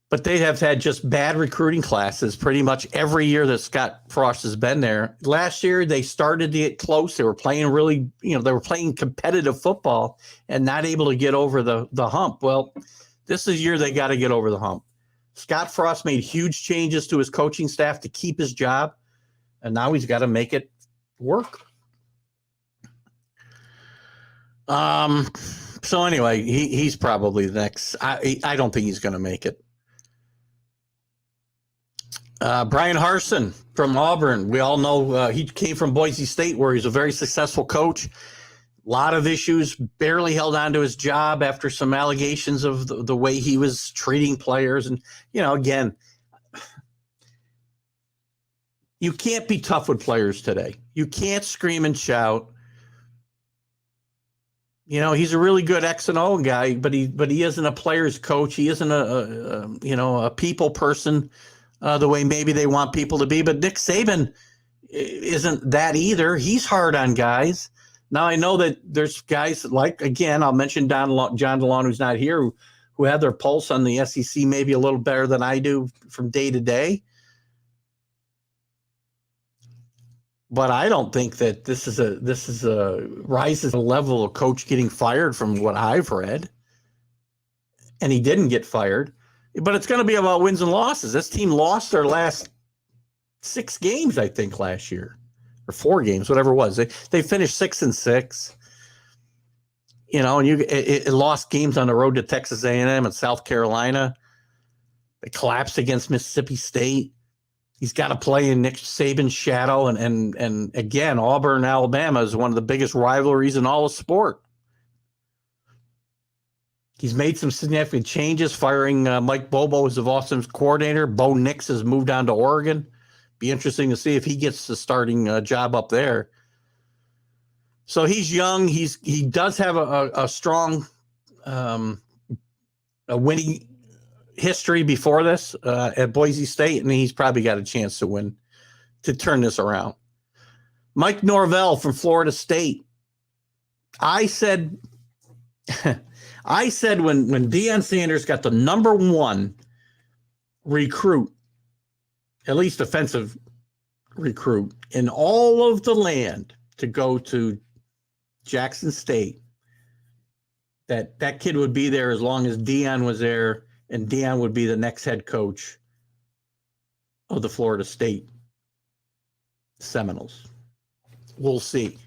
But they have had just bad recruiting classes pretty much every year that Scott Frost has been there. Last year, they started to get close. They were playing they were playing competitive football and not able to get over the hump. Well, this is the year they got to get over the hump. Scott Frost made huge changes to his coaching staff to keep his job, and now he's got to make it work. So anyway, he's probably the next. I don't think he's going to make it. Brian Harsin from Auburn. We all know he came from Boise State, where he's a very successful coach. A lot of issues, barely held on to his job after some allegations of the way he was treating players. And, again, you can't be tough with players today. You can't scream and shout. He's a really good X and O guy, but he isn't a player's coach. He isn't a people person. The way maybe they want people to be. But Nick Saban isn't that either. He's hard on guys. Now, I know that there's guys like, again, I'll mention John DeLon, who's not here, who have their pulse on the SEC maybe a little better than I do from day to day. But I don't think that this is a rise to the level of coach getting fired from what I've read. And he didn't get fired. But it's going to be about wins and losses. This team lost their last 6 games, I think, last year, or 4 games, whatever it was. They finished 6-6. And it lost games on the road to Texas A&M and South Carolina. They collapsed against Mississippi State. He's got to play in Nick Saban's shadow, and again, Auburn, Alabama is one of the biggest rivalries in all of sport. He's made some significant changes, firing Mike Bobo as the offensive coordinator. Bo Nix has moved on to Oregon. Be interesting to see if he gets the starting job up there. So he's young. He does have a strong a winning history before this at Boise State, and he's probably got a chance to turn this around. Mike Norvell from Florida State. I said I said when Deion Sanders got the number one recruit, at least offensive recruit, in all of the land to go to Jackson State, that kid would be there as long as Deion was there, and Deion would be the next head coach of the Florida State Seminoles. We'll see.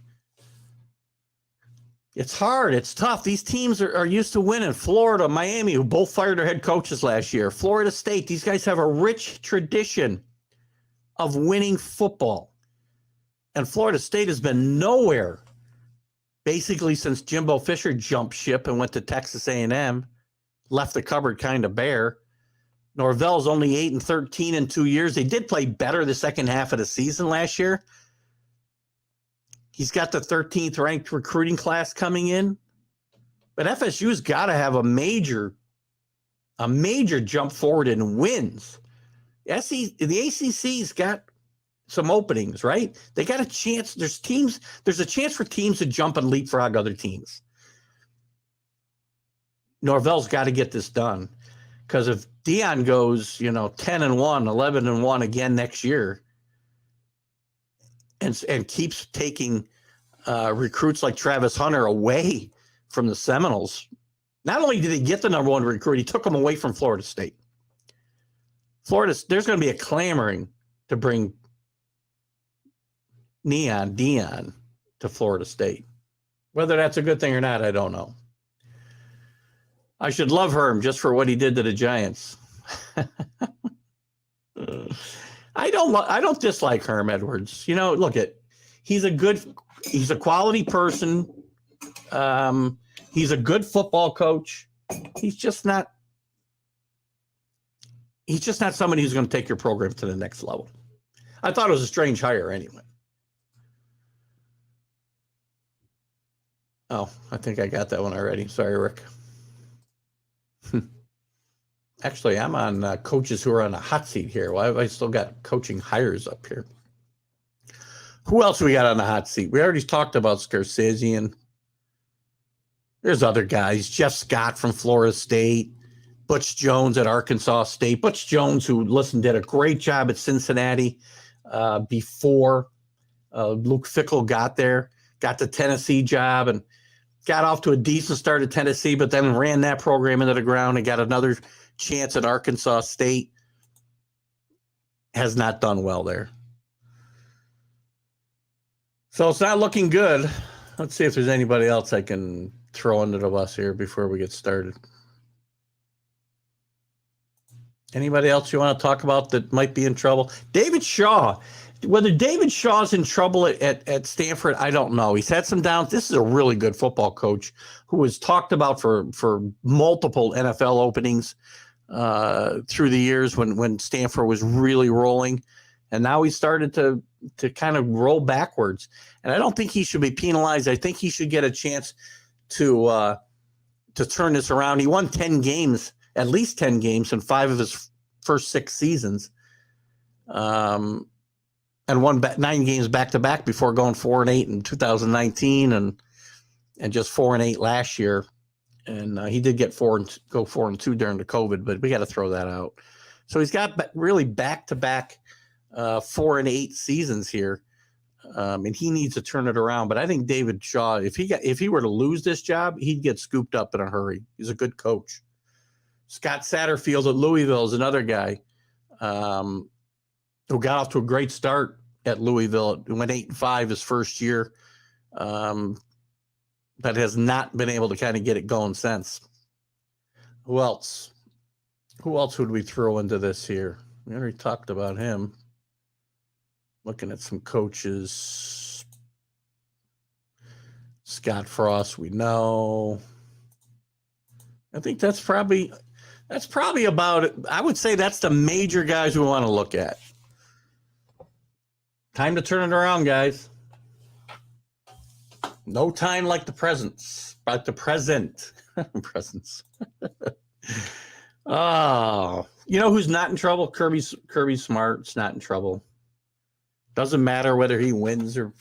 It's hard. It's tough. These teams are used to winning. Florida, Miami, who both fired their head coaches last year. Florida State, these guys have a rich tradition of winning football. And Florida State has been nowhere basically since Jimbo Fisher jumped ship and went to Texas A&M, left the cupboard kind of bare. Norvell's only 8-13 in 2 years. They did play better the second half of the season last year. He's got the 13th ranked recruiting class coming in. But FSU's got to have a major jump forward in wins. The ACC's got some openings, right? They got a chance. There's a chance for teams to jump and leapfrog other teams. Norvell's got to get this done. Because if Deion goes, 10-1, 11-1 again next year, and keeps taking recruits like Travis Hunter away from the Seminoles, not only did he get the number one recruit, he took him away from Florida State. There's going to be a clamoring to bring Deion to Florida State. Whether that's a good thing or not, I don't know. I should love Herm just for what he did to the Giants. I don't dislike Herm Edwards. He's a quality person. He's a good football coach. He's just not somebody who's going to take your program to the next level. I thought it was a strange hire anyway. Oh, I think I got that one already. Sorry, Rick. Actually, I'm on coaches who are on a hot seat here. Why have I still got coaching hires up here? Who else we got on the hot seat? We already talked about Scarsizian. There's other guys. Jeff Scott from Florida State. Butch Jones at Arkansas State. Butch Jones, who, did a great job at Cincinnati before Luke Fickell got there. Got the Tennessee job and got off to a decent start at Tennessee, but then ran that program into the ground and got another chance at Arkansas State. Has not done well there. So it's not looking good. Let's see if there's anybody else I can throw under the bus here before we get started. Anybody else you want to talk about that might be in trouble? David Shaw. Whether David Shaw's in trouble at Stanford, I don't know. He's had some downs. This is a really good football coach who was talked about for multiple NFL openings through the years when Stanford was really rolling. And now he started to kind of roll backwards. And I don't think he should be penalized. I think he should get a chance to turn this around. He won 10 games, at least 10 games in 5 of his first 6 seasons. And won 9 games back-to-back before going 4-8 in 2019 and just 4-8 last year. And he did go 4-2 during the COVID, but we got to throw that out. So he's got really back-to-back 4-8 seasons here, and he needs to turn it around. But I think David Shaw, if he were to lose this job, he'd get scooped up in a hurry. He's a good coach. Scott Satterfield at Louisville is another guy. Who got off to a great start at Louisville, went 8-5 his first year, but has not been able to kind of get it going since. Who else? Who else would we throw into this here? We already talked about him. Looking at some coaches. Scott Frost, we know. I think that's probably about it. I would say that's the major guys we want to look at. Time to turn it around, guys. No time like the presents. Like the present. Presents. Oh, who's not in trouble? Kirby Smart's not in trouble. Doesn't matter whether he wins or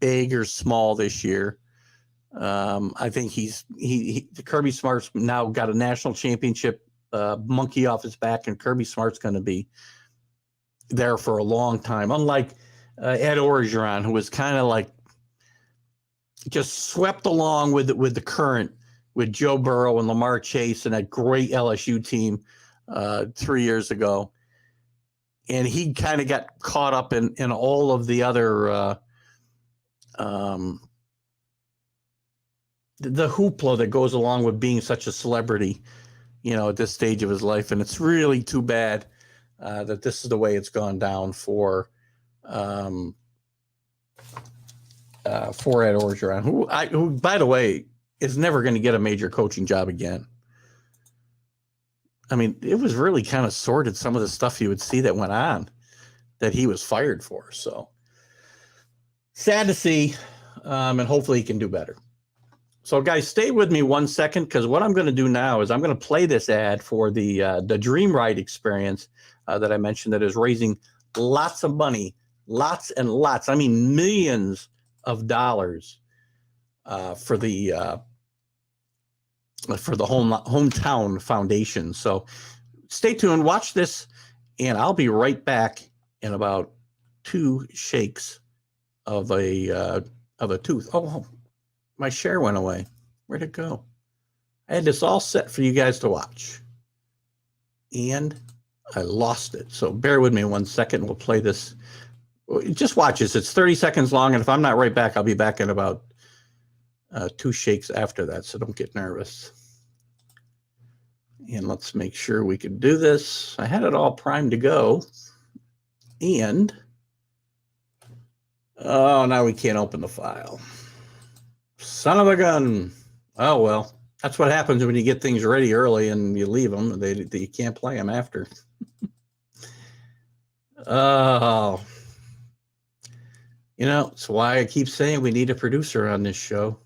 big or small this year. I think Kirby Smart's now got a national championship monkey off his back, and Kirby Smart's going to be there for a long time. Unlike Ed Orgeron, who was kind of like just swept along with the current with Joe Burrow and Lamar Chase and that great LSU team 3 years ago. And he kind of got caught up in all of the other the hoopla that goes along with being such a celebrity, at this stage of his life. And it's really too bad that this is the way it's gone down for Ed Orgeron, who, by the way, is never going to get a major coaching job again. I mean, it was really kind of sordid, some of the stuff you would see that went on that he was fired for. So sad to see, and hopefully he can do better. So, guys, stay with me 1 second, because what I'm going to do now is I'm going to play this ad for the Dream Ride experience that I mentioned that is raising lots of money, lots and lots, I mean millions of dollars for the hometown foundation. So stay tuned, watch this, and I'll be right back in about 2 shakes of a tooth. Oh, my share went away. Where'd it go? I had this all set for you guys to watch, and I lost it. So bear with me 1 second. We'll play this. Just watch this. It's 30 seconds long, and if I'm not right back, I'll be back in about 2 shakes after that, so don't get nervous. And let's make sure we can do this. I had it all primed to go, and now we can't open the file. Son of a gun. Oh, well, that's what happens when you get things ready early and you leave them. You can't play them after. Oh. It's why I keep saying we need a producer on this show.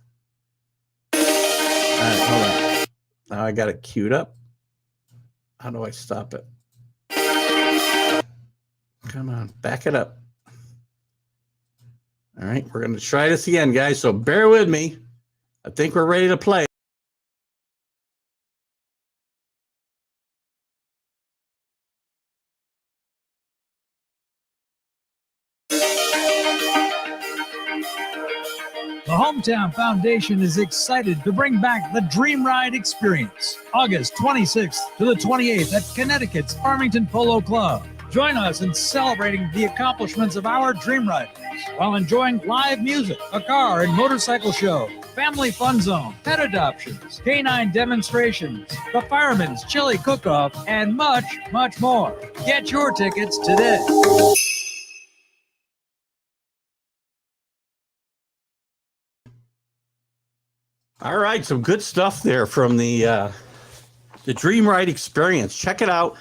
All right, hold on. Now I got it queued up. How do I stop it? Come on, back it up. All right, we're going to try this again, guys, so bear with me. I think we're ready to play. The Hometown Foundation is excited to bring back the Dream Ride experience, August 26th to the 28th at Connecticut's Farmington Polo Club. Join us in celebrating the accomplishments of our Dream Riders while enjoying live music, a car and motorcycle show, family fun zone, pet adoptions, canine demonstrations, the Fireman's Chili Cook-Off, and much, much more. Get your tickets today. All right, some good stuff there from the Dream Ride experience. Check it out.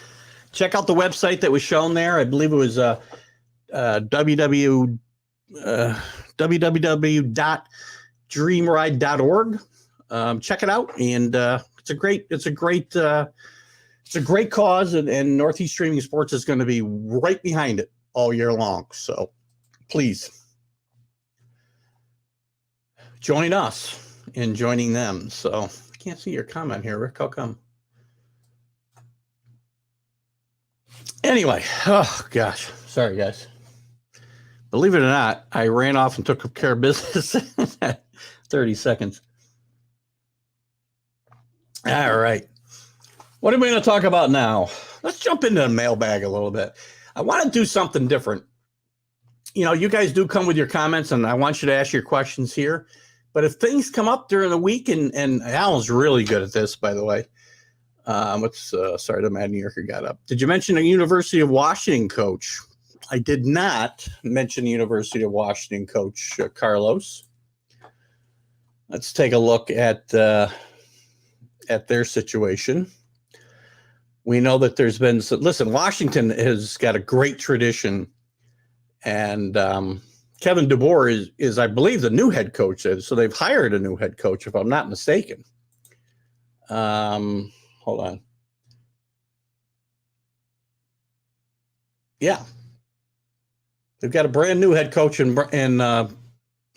Check out the website that was shown there. I believe it was www.dreamride.org. Check it out, and it's a great cause, and Northeast Streaming Sports is going to be right behind it all year long. So please join us in joining them. So I can't see your comment here, Rick. How come? Anyway, oh gosh, sorry guys. Believe it or not, I ran off and took care of business in 30 seconds. All right. What are we going to talk about now? Let's jump into the mailbag a little bit. I want to do something different. You guys do come with your comments, and I want you to ask your questions here. But if things come up during the week, and Alan's really good at this, by the way. Sorry, the Mad New Yorker got up. Did you mention the University of Washington coach? I did not mention the University of Washington coach, Carlos. Let's take a look at their situation. We know that there's been listen, Washington has got a great tradition, and Kevin DeBoer is, I believe, the new head coach. So they've hired a new head coach, if I'm not mistaken. Hold on. Yeah. They've got a brand new head coach in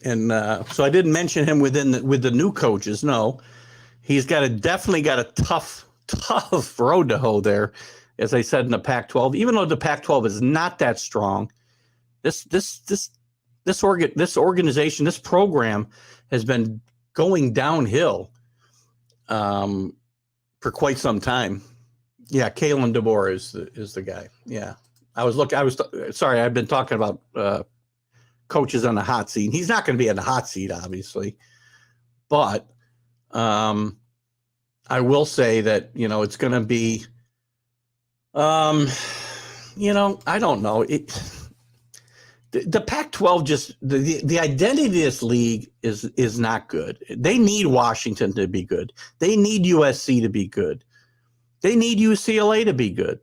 And so I didn't mention him with the new coaches. No, he's definitely got a tough road to hoe there. As I said in the Pac-12, even though the Pac-12 is not that strong, this organization, this program has been going downhill for quite some time. Yeah, Kalen DeBoer is the guy. Yeah, sorry, I've been talking about coaches on the hot seat. He's not going to be on the hot seat, obviously, but I will say that it's going to be. I don't know. The Pac-12 just the identity of this league is not good. They need Washington to be good. They need USC to be good. They need UCLA to be good.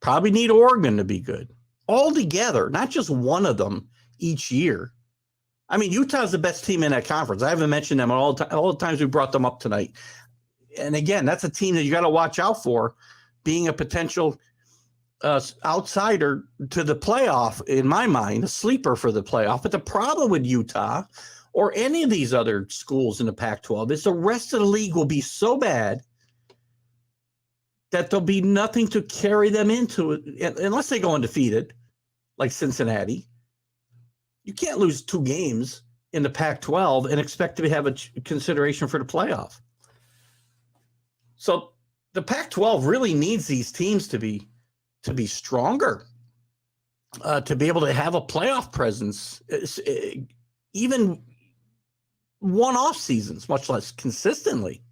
Probably need Oregon to be good. All together, not just one of them each year. I mean, Utah's the best team in that conference. I haven't mentioned them all the times we brought them up tonight. And again, that's a team that you got to watch out for, being a potential outsider to the playoff, in my mind, a sleeper for the playoff. But the problem with Utah or any of these other schools in the Pac-12 is the rest of the league will be so bad that there'll be nothing to carry them into it unless they go undefeated, like Cincinnati. You can't lose 2 games in the Pac-12 and expect to have a consideration for the playoff. So the Pac-12 really needs these teams to be stronger, to be able to have a playoff presence, even one-off seasons, much less consistently.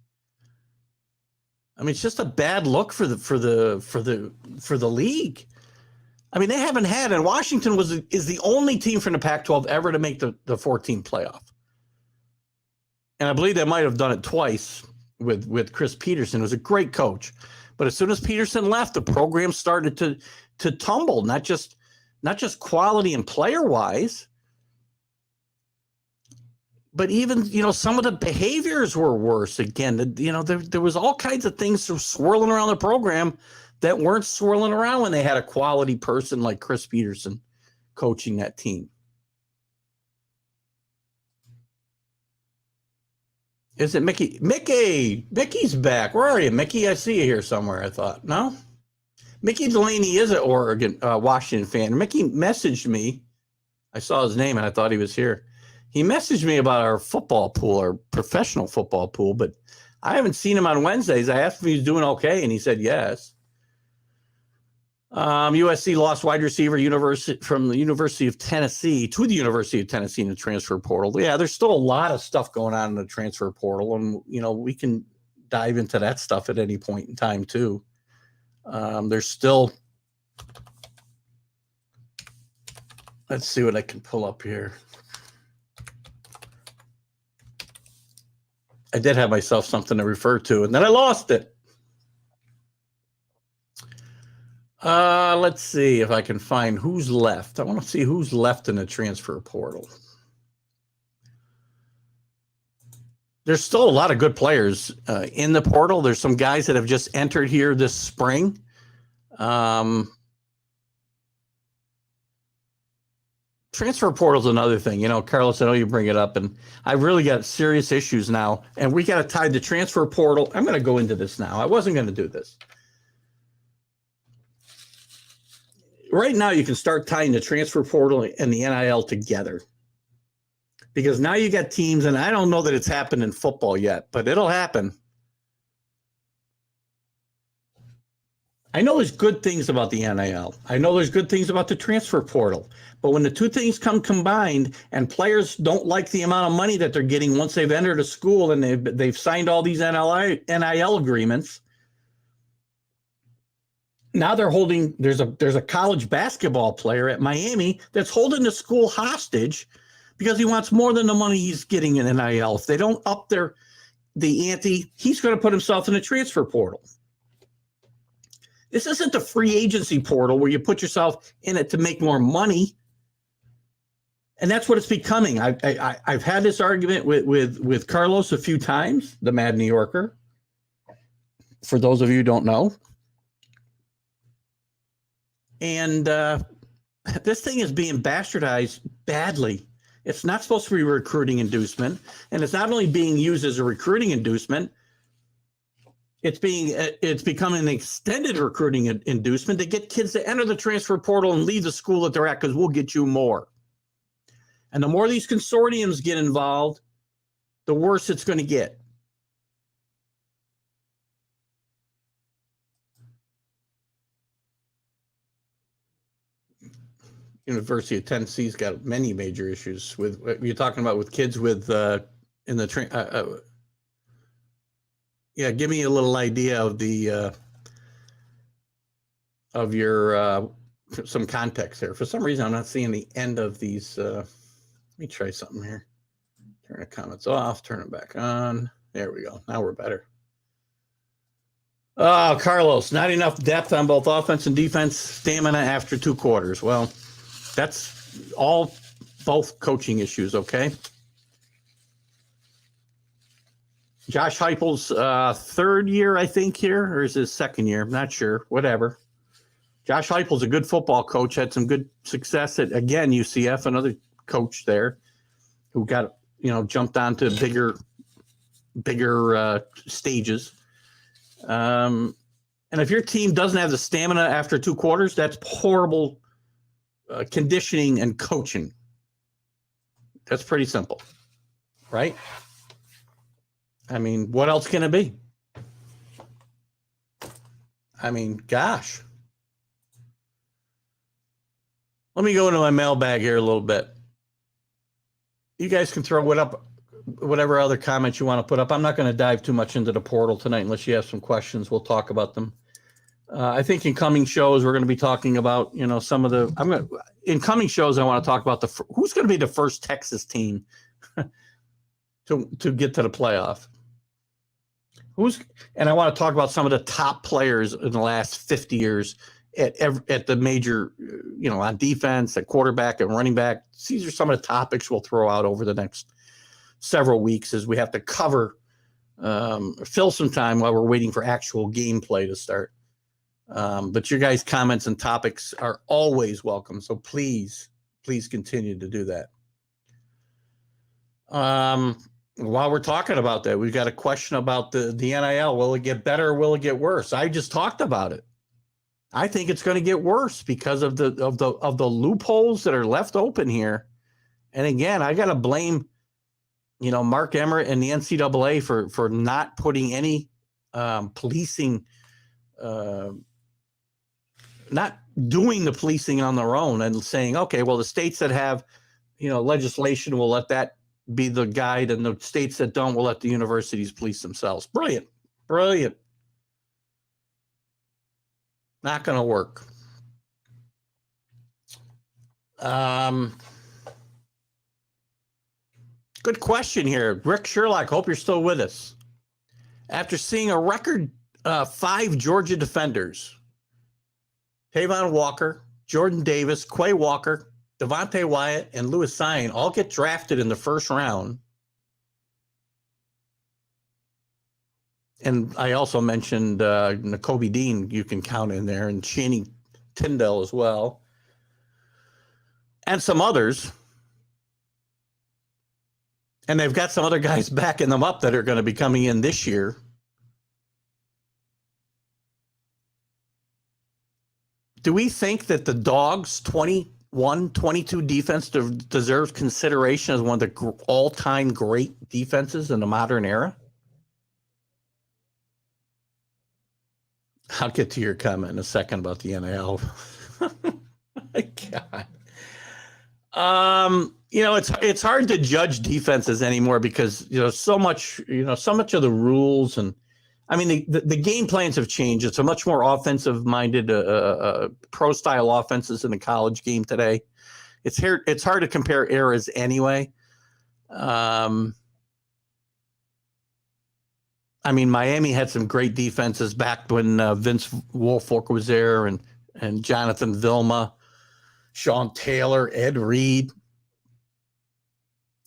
I mean, it's just a bad look for the league. I mean, they haven't had, and Washington is the only team from the Pac-12 ever to make the 14 playoff. And I believe they might have done it twice with Chris Peterson, who was a great coach. But as soon as Peterson left, the program started to tumble, not just quality and player-wise, but even, some of the behaviors were worse. Again, there was all kinds of things swirling around the program that weren't swirling around when they had a quality person like Chris Peterson coaching that team. Is it Mickey? Mickey's back. Where are you, Mickey? I see you here somewhere, I thought. No? Mickey Delaney is an Oregon, Washington fan. Mickey messaged me. I saw his name and I thought he was here. He messaged me about our football pool, our professional football pool, but I haven't seen him on Wednesdays. I asked if he was doing okay, and he said yes. USC lost wide receiver from the University of Tennessee to the University of Tennessee in the transfer portal. Yeah, there's still a lot of stuff going on in the transfer portal, and we can dive into that stuff at any point in time too. There's still. Let's see what I can pull up here. I did have myself something to refer to, and then I lost it. Let's see if I can find who's left. I want to see who's left in the transfer portal. There's still a lot of good players in the portal. There's some guys that have just entered here this spring. Transfer portal is another thing. Carlos, I know you bring it up, and I've really got serious issues now, and we got to tie the transfer portal. I'm going to go into this now. I wasn't going to do this. Right now, you can start tying the transfer portal and the NIL together, because now you got teams, and I don't know that it's happened in football yet, but it'll happen. I know there's good things about the NIL. I know there's good things about the transfer portal. But when the two things come combined and players don't like the amount of money that they're getting once they've entered a school and they've signed all these NIL agreements, now they're holding, there's a college basketball player at Miami that's holding the school hostage because he wants more than the money he's getting in NIL. If they don't up the ante, he's going to put himself in the transfer portal. This isn't the free agency portal where you put yourself in it to make more money. And that's what it's becoming. I've had this argument with Carlos a few times, the Mad New Yorker, for those of you who don't know. And this thing is being bastardized badly. It's not supposed to be a recruiting inducement, and it's not only being used as a recruiting inducement. It's becoming an extended recruiting inducement to get kids to enter the transfer portal and leave the school that they're at because we'll get you more. And the more these consortiums get involved, the worse it's going to get. University of Tennessee's got many major issues with you're talking about with kids with in the yeah, give me a little idea of the of your some context there. For some reason, I'm not seeing the end of these. Let me try something here. Turn the comments off. Turn them back on. There we go. Now we're better. Oh, Carlos, not enough depth on both offense and defense. Stamina after 2 quarters. Well, that's both coaching issues. Okay. Josh Heupel's 3rd year, I think, here, or is his 2nd year? I'm not sure. Whatever. Josh Heupel's a good football coach. Had some good success at, again, UCF, another coach there who got, jumped onto bigger stages. And if your team doesn't have the stamina after 2 quarters, that's horrible conditioning and coaching. That's pretty simple, right? I mean, what else can it be? I mean, gosh. Let me go into my mailbag here a little bit. You guys can throw whatever other comments you want to put up. I'm not going to dive too much into the portal tonight unless you have some questions. We'll talk about them. I think in coming shows, we're going to be talking about, some of the, in coming shows, I want to talk about who's going to be the first Texas team to get to the playoff. And I want to talk about some of the top players in the last 50 years at the major, on defense, at quarterback, and running back. These are some of the topics we'll throw out over the next several weeks as we have to cover, fill some time while we're waiting for actual gameplay to start. But your guys' comments and topics are always welcome. So please continue to do that. While we're talking about that, we've got a question about the NIL. Will it get better or will it get worse? I just talked about it. I think it's going to get worse because of the loopholes that are left open here. And again, I got to blame, Mark Emmert and the NCAA for not putting any policing, not doing the policing on their own and saying, okay, well, the states that have, legislation will let that be the guide, and the states that don't will let the universities police themselves. Brilliant. Not going to work. Good question here. Rick Sherlock, hope you're still with us. After seeing a record 5 Georgia defenders, Tavon Walker, Jordan Davis, Quay Walker, Devontae Wyatt, and Louis Sine all get drafted in the 1st round. And I also mentioned Nakobe Dean, you can count in there, and Channing Tyndall as well. And some others. And they've got some other guys backing them up that are going to be coming in this year. Do we think that the Dogs 21-22 defense deserves consideration as one of the all-time great defenses in the modern era? I'll get to your comment in a second about the NIL. My God. It's hard to judge defenses anymore because, so much of the rules and, I mean, the game plans have changed. It's a much more offensive-minded pro-style offenses in the college game today. It's hard to compare eras anyway. Miami had some great defenses back when Vince Wilfork was there, and Jonathan Vilma, Sean Taylor, Ed Reed.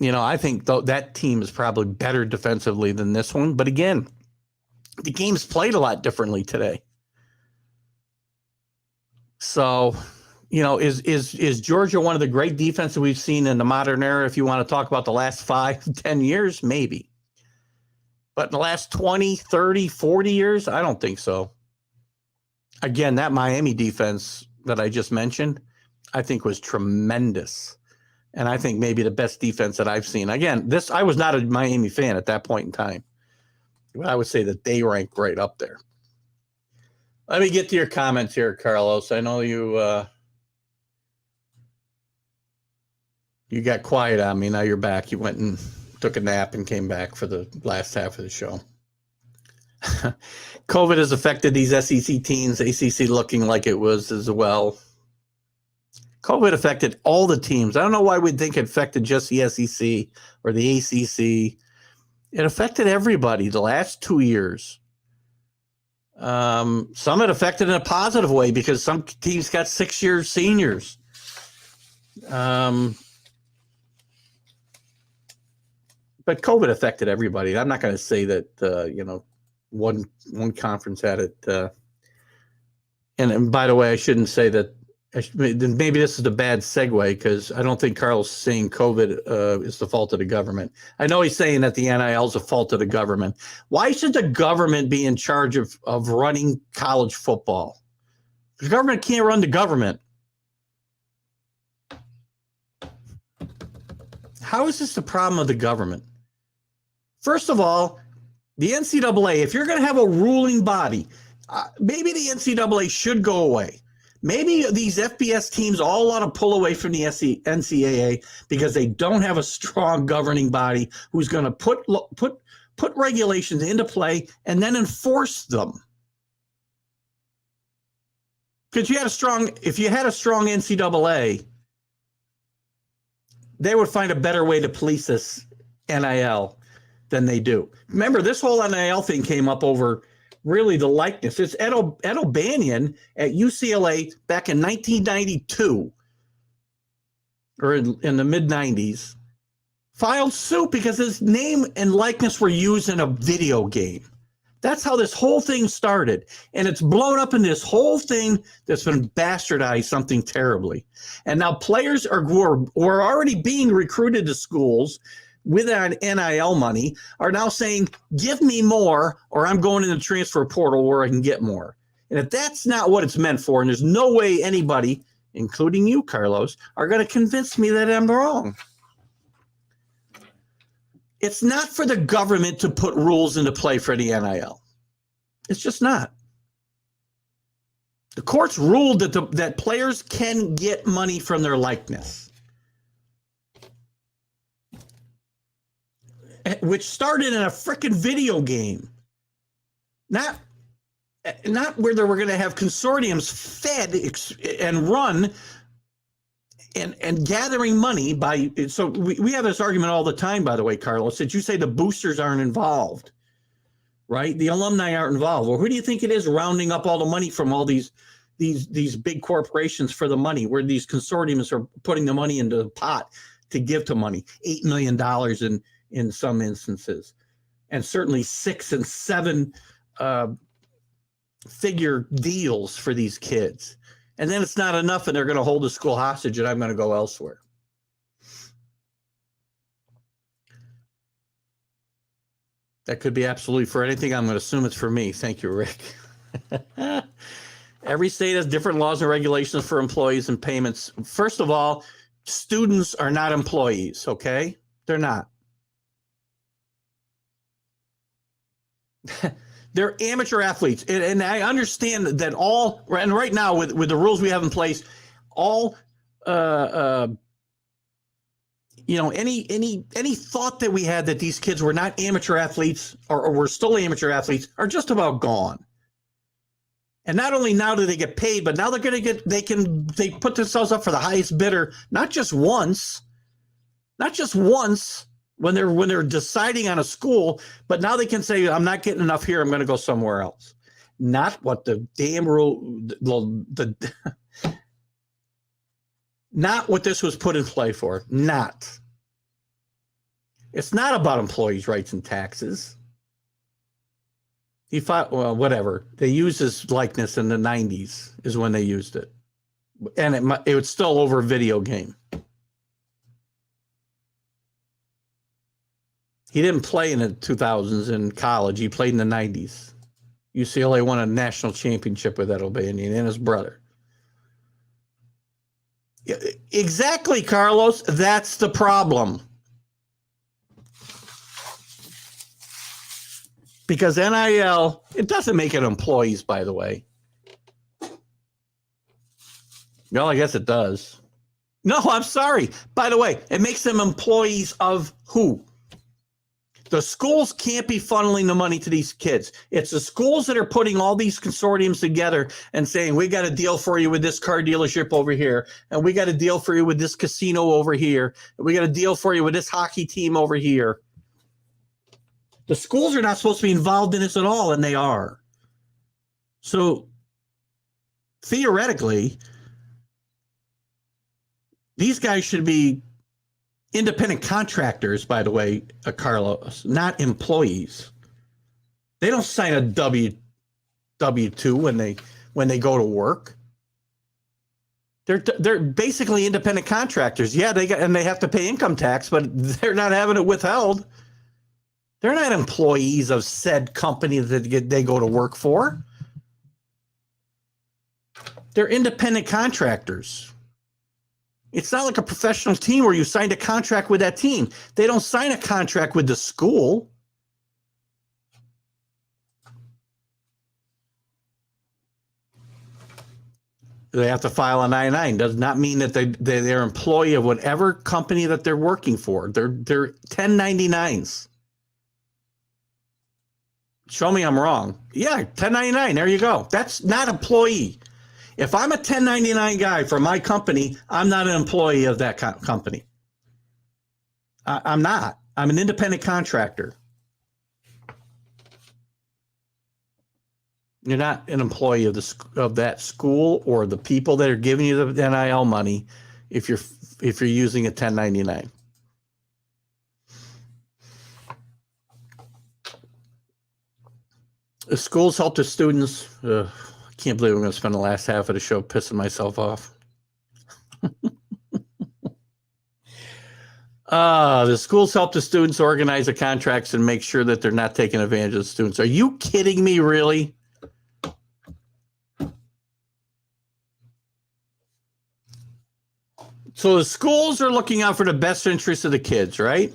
I think that team is probably better defensively than this one. But again, the game's played a lot differently today. So, is Georgia one of the great defenses we've seen in the modern era? If you want to talk about the last 5, 10 years, maybe. But in the last 20, 30, 40 years, I don't think so. Again, that Miami defense that I just mentioned, I think was tremendous. And I think maybe the best defense that I've seen. Again, I was not a Miami fan at that point in time. But I would say that they rank right up there. Let me get to your comments here, Carlos. I know you got quiet on me. Now you're back. You went and took a nap and came back for the last half of the show. COVID has affected these SEC teams, ACC looking like it was as well. COVID affected all the teams. I don't know why we'd think it affected just the SEC or the ACC. It affected everybody the last 2 years. Some it affected in a positive way because some teams got 6-year seniors. But COVID affected everybody. I'm not going to say that, one conference had it. And by the way, I shouldn't say that. Maybe this is a bad segue because I don't think Carl's saying COVID is the fault of the government. I know he's saying that the NIL is the fault of the government. Why should the government be in charge of running college football? The government can't run the government. How is this the problem of the government? First of all, the NCAA, if you're going to have a ruling body, maybe the NCAA should go away. Maybe these FBS teams all ought to pull away from the NCAA because they don't have a strong governing body who's going to put regulations into play and then enforce them. Because if you had a strong NCAA, they would find a better way to police this NIL than they do. Remember, this whole NIL thing came up over really the likeness. It's Ed O'Banion at UCLA back in 1992 or in the mid-90s filed suit because his name and likeness were used in a video game. That's how this whole thing started. And it's blown up in this whole thing that's been bastardized something terribly. And now players who are already being recruited to schools with that NIL money are now saying, give me more or I'm going in the transfer portal where I can get more. And if that's not what it's meant for, and there's no way anybody, including you, Carlos, are going to convince me that I'm wrong. It's not for the government to put rules into play for the NIL. It's just not. The courts ruled that players can get money from their likeness, which started in a freaking video game. Not where they were going to have consortiums fed and run and gathering money by. So we have this argument all the time, by the way, Carlos, that you say the boosters aren't involved, right? The alumni aren't involved. Well, who do you think it is rounding up all the money from all these big corporations for the money, where these consortiums are putting the money into the pot to give to money, $8 million in some instances, and certainly 6 and 7 figure deals for these kids. And then it's not enough and they're going to hold the school hostage and I'm going to go elsewhere. That could be absolutely for anything. I'm going to assume it's for me. Thank you, Rick. Every state has different laws and regulations for employees and payments. First of all, students are not employees, okay? They're not. They're amateur athletes. And I understand that and right now with the rules we have in place, any thought that we had that these kids were not amateur athletes or were still amateur athletes are just about gone. And not only now do they get paid, but now they put themselves up for the highest bidder, not just once when they're deciding on a school, but now they can say, I'm not getting enough here, I'm going to go somewhere else. Not what the damn rule, not what this was put in play for. Not. It's not about employees' rights and taxes. He thought, well, whatever. They used his likeness in the 90s is when they used it. and it was still over a video game. He didn't play in the 2000s in college. He played in the 90s. UCLA won a national championship with Ed O'Banion and his brother. Exactly, Carlos. That's the problem. Because NIL, it doesn't make it employees, by the way. Well, I guess it does. No, I'm sorry. By the way, it makes them employees of who? The schools can't be funneling the money to these kids. It's the schools that are putting all these consortiums together and saying, we got a deal for you with this car dealership over here, and we got a deal for you with this casino over here, and we got a deal for you with this hockey team over here. The schools are not supposed to be involved in this at all, and they are. So theoretically, these guys should be independent contractors, by the way, Carlos, not employees. They don't sign a W-2 when they go to work. They're basically independent contractors. Yeah, they have to pay income tax, but they're not having it withheld. They're not employees of said company that they go to work for. They're independent contractors. It's not like a professional team where you signed a contract with that team. They don't sign a contract with the school. They have to file a 99. Does not mean that they're employee of whatever company that they're working for. They're 1099s. Show me I'm wrong. Yeah, 1099. There you go. That's not employee. If I'm a 1099 guy for my company, I'm not an employee of that company. I'm not. I'm an independent contractor. You're not an employee of that school or the people that are giving you the NIL money if you're using a 1099. The schools help the students. I can't believe I'm going to spend the last half of the show pissing myself off. The schools help the students organize the contracts and make sure that they're not taking advantage of the students. Are you kidding me, really? So the schools are looking out for the best interests of the kids, right?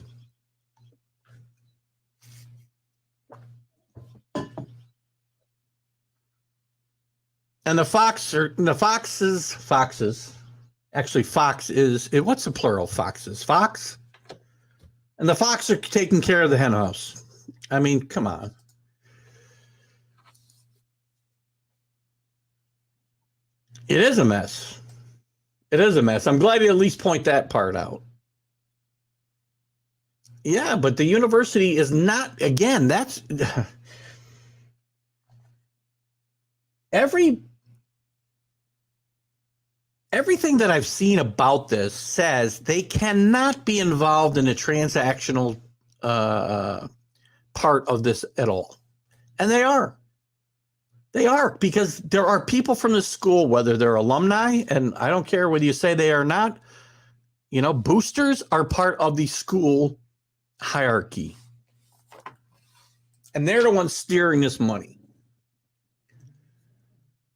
And the foxes. Actually, fox is, what's the plural? Foxes. Fox? And the fox are taking care of the hen house. I mean, come on. It is a mess. It is a mess. I'm glad you at least point that part out. Yeah, but the university is not, again, that's everything that I've seen about this says they cannot be involved in a transactional part of this at all. And they are. They are, because there are people from the school, whether they're alumni, and I don't care whether you say they are not, boosters are part of the school hierarchy. And they're the ones steering this money.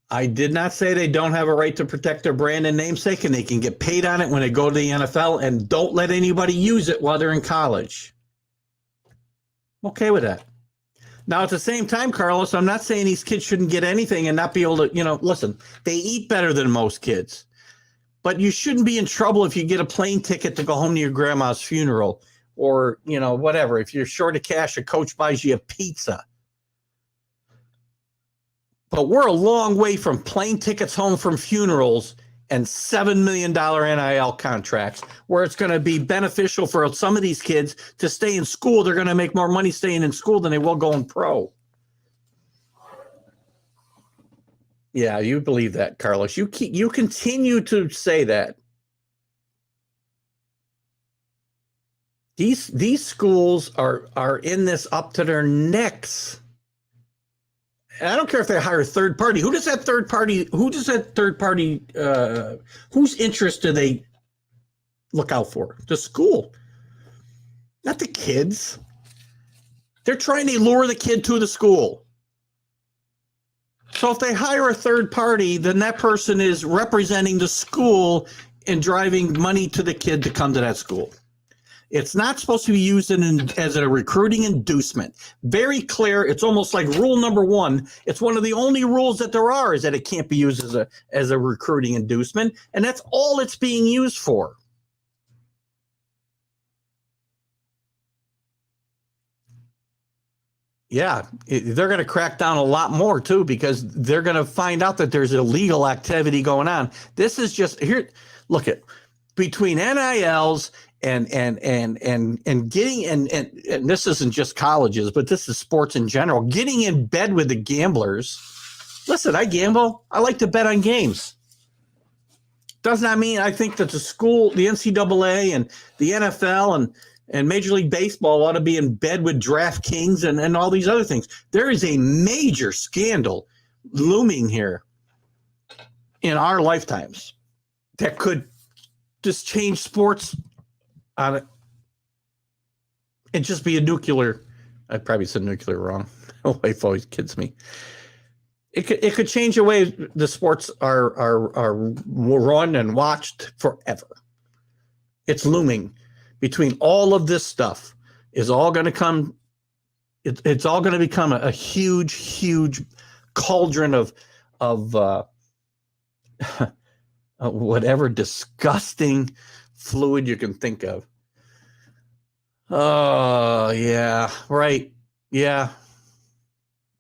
I did not say they don't have a right to protect their brand and namesake, and they can get paid on it when they go to the NFL, and don't let anybody use it while they're in college. I'm okay with that. Now, at the same time, Carlos, I'm not saying these kids shouldn't get anything and not be able to, listen, they eat better than most kids. But you shouldn't be in trouble if you get a plane ticket to go home to your grandma's funeral or, whatever. If you're short of cash, a coach buys you a pizza. But we're a long way from plane tickets home from funerals and $7 million NIL contracts, where it's going to be beneficial for some of these kids to stay in school. They're going to make more money staying in school than they will going pro. Yeah, you believe that, Carlos. You continue to say that. These schools are in this up to their necks. And I don't care if they hire a third party. Whose interest do they look out for? The school, not the kids. They're trying to lure the kid to the school. So if they hire a third party, then that person is representing the school and driving money to the kid to come to that school. It's not supposed to be used as a recruiting inducement. Very clear. It's almost like rule number 1. It's one of the only rules that there are, is that it can't be used as a recruiting inducement, and that's all it's being used for. Yeah, they're going to crack down a lot more too, because they're going to find out that there's illegal activity going on. This is just here. Look at between NILs and getting and this isn't just colleges, but this is sports in general. Getting in bed with the gamblers. Listen, I gamble. I like to bet on games. Does not mean I think that the school, the NCAA and the NFL and Major League Baseball ought to be in bed with DraftKings and all these other things. There is a major scandal looming here in our lifetimes that could just change sports on it and just be a nuclear. I probably said nuclear wrong. My wife always kids me. It could change the way the sports are run and watched forever. It's looming. Between all of this stuff is all going to come. It's all going to become a huge cauldron of whatever disgusting fluid you can think of. Oh, yeah, right. Yeah,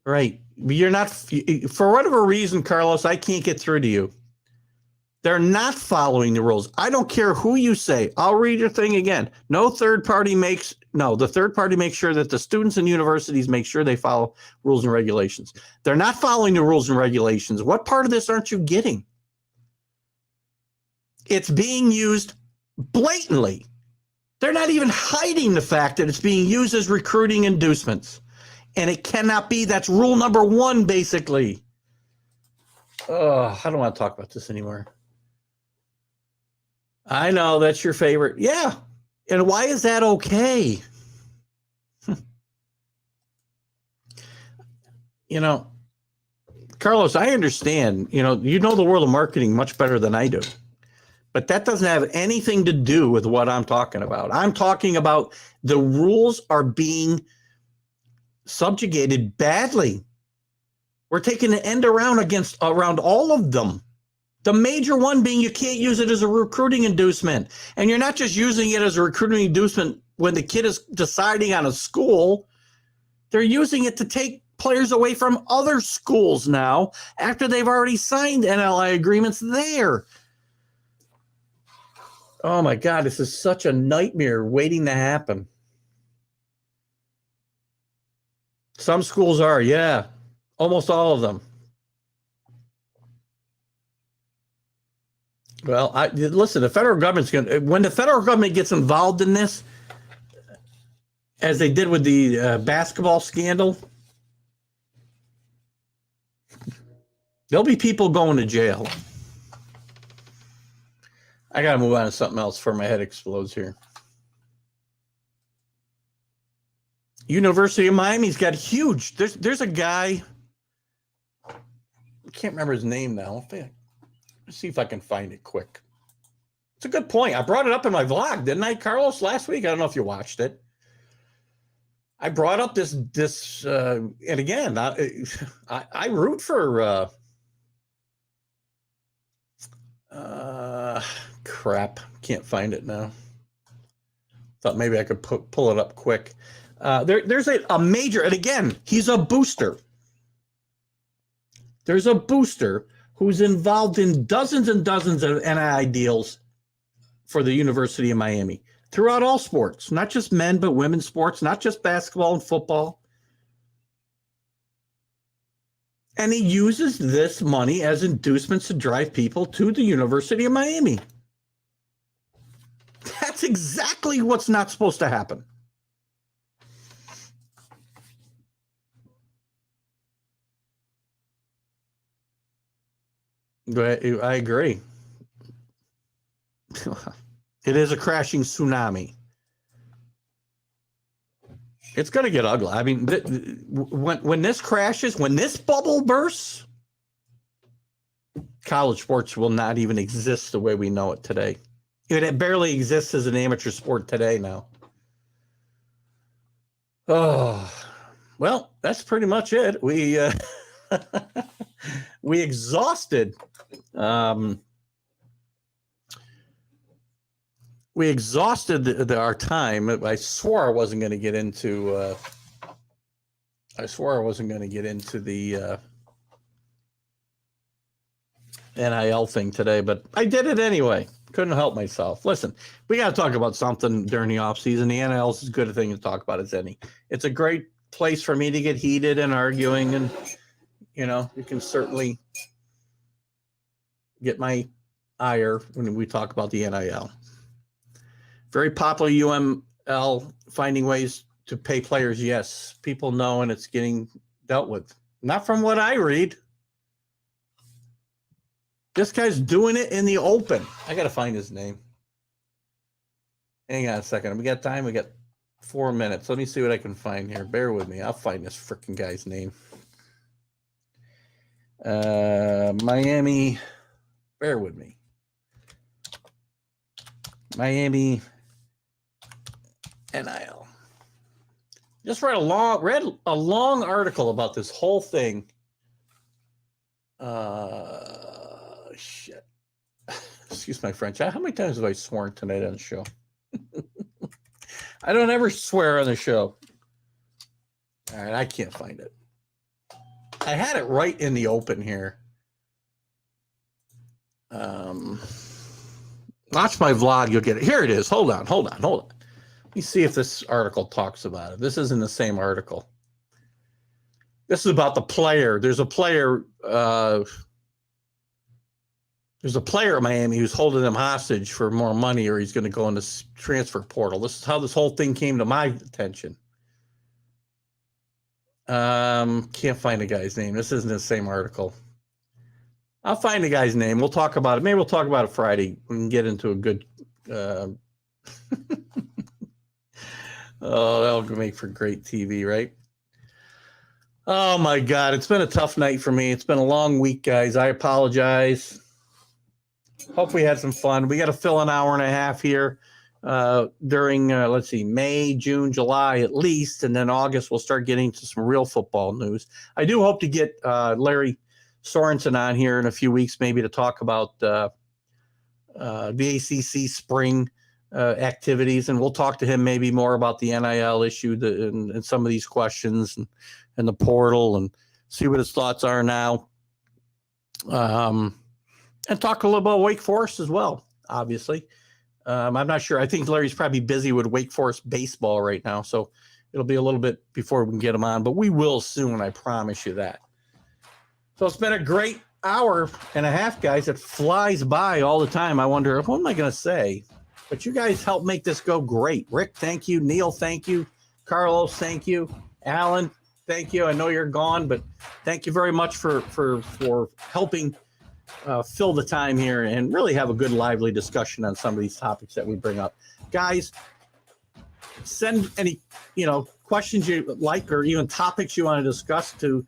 right. You're not, for whatever reason, Carlos, I can't get through to you. They're not following the rules. I don't care who you say. I'll read your thing again. The third party makes sure that the students and universities make sure they follow rules and regulations. They're not following the rules and regulations. What part of this aren't you getting? It's being used blatantly. They're not even hiding the fact that it's being used as recruiting inducements. And it cannot be. That's rule number 1, basically. Oh, I don't want to talk about this anymore. I know that's your favorite. Yeah. And why is that okay? Carlos, I understand, you know the world of marketing much better than I do. But that doesn't have anything to do with what I'm talking about. I'm talking about the rules are being subjugated badly. We're taking an end around all of them. The major one being you can't use it as a recruiting inducement. And you're not just using it as a recruiting inducement when the kid is deciding on a school. They're using it to take players away from other schools now after they've already signed NLI agreements there. Oh, my God, this is such a nightmare waiting to happen. Some schools are, yeah, almost all of them. Well, listen, the federal government's when the federal government gets involved in this, as they did with the basketball scandal, there'll be people going to jail. I got to move on to something else before my head explodes here. University of Miami's got huge. There's a guy. I can't remember his name now. Let's see if I can find it quick. It's a good point. I brought it up in my vlog, didn't I, Carlos, last week? I don't know if you watched it. I brought up this, and again, I root for. Crap, can't find it now. Thought maybe I could pull it up quick. There's a major, and again, he's a booster. There's a booster who's involved in dozens and dozens of NIL deals for the University of Miami throughout all sports, not just men, but women's sports, not just basketball and football. And he uses this money as inducements to drive people to the University of Miami. That's exactly what's not supposed to happen. I agree. It is a crashing tsunami. It's going to get ugly. I mean, when this crashes, when this bubble bursts, college sports will not even exist the way we know it today. It barely exists as an amateur sport today now. Oh, well, that's pretty much it. We we exhausted our time. I swore I wasn't going to get into the NIL thing today, but I did it anyway. Couldn't help myself. Listen, we got to talk about something during the offseason. The NIL is as good a thing to talk about as any. It's a great place for me to get heated and arguing, and you can certainly get my ire when we talk about the NIL. Very popular UML finding ways to pay players. Yes, people know, and it's getting dealt with. Not from what I read. This guy's doing it in the open. I got to find his name. Hang on a second. We got time. We got 4 minutes. Let me see what I can find here. Bear with me. I'll find this freaking guy's name. Miami. Bear with me. Miami NIL. Just read a long article about this whole thing. Shit. Excuse my French. How many times have I sworn tonight on the show? I don't ever swear on the show. All right, I can't find it. I had it right in the open here. Watch my vlog, you'll get it. Here it is. Hold on. Let me see if this article talks about it. This isn't the same article. This is about the player. There's a player at Miami who's holding them hostage for more money, or he's going to go in the transfer portal. This is how this whole thing came to my attention. Can't find the guy's name. This isn't the same article. I'll find the guy's name. We'll talk about it. Maybe we'll talk about it Friday. We can get into a good. Oh, that'll make for great TV, right? Oh my God, it's been a tough night for me. It's been a long week, guys. I apologize. Hope we had some fun. We got to fill an hour and a half here during, let's see, May, June, July at least, and then August we'll start getting to some real football news. I do hope to get Larry Sorensen on here in a few weeks, maybe to talk about the ACC spring activities, and we'll talk to him maybe more about the NIL issue and some of these questions and the portal, and see what his thoughts are now. And talk a little about Wake Forest as well, obviously. I'm not sure. I think Larry's probably busy with Wake Forest baseball right now, so it'll be a little bit before we can get him on, but we will soon, I promise you that. So it's been a great hour and a half, guys. It flies by all the time. I wonder, what am I going to say? But you guys helped make this go great. Rick, thank you. Neil, thank you. Carlos, thank you. Alan, thank you. I know you're gone, but thank you very much for helping fill the time here and really have a good, lively discussion on some of these topics that we bring up. Guys, send any questions you like or even topics you want to discuss to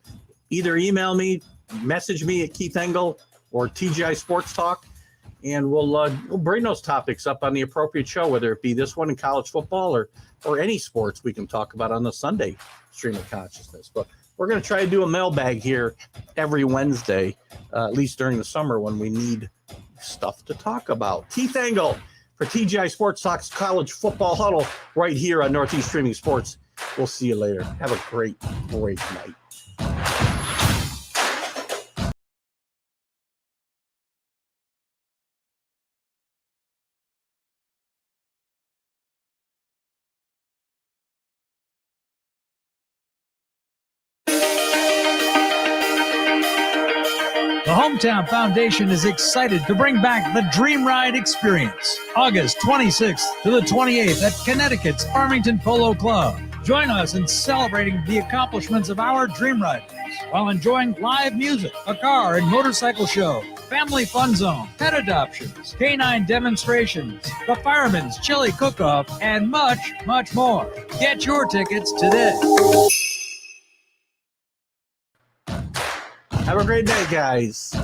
either email me, message me at Keith Engel or TGI Sports Talk, and we'll bring those topics up on the appropriate show, whether it be this one in college football or any sports we can talk about on the Sunday Stream of Consciousness. But we're going to try to do a mailbag here every Wednesday, at least during the summer when we need stuff to talk about. Keith Engel for TGI Sports Talk's College Football Huddle right here on Northeast Streaming Sports. We'll see you later. Have a great night. The Hometown Foundation is excited to bring back the Dream Ride experience, August 26th to the 28th at Connecticut's Farmington Polo Club. Join us in celebrating the accomplishments of our Dream Riders while enjoying live music, a car and motorcycle show, family fun zone, pet adoptions, canine demonstrations, the fireman's chili cook-off, and much, much more. Get your tickets today. Have a great day, guys.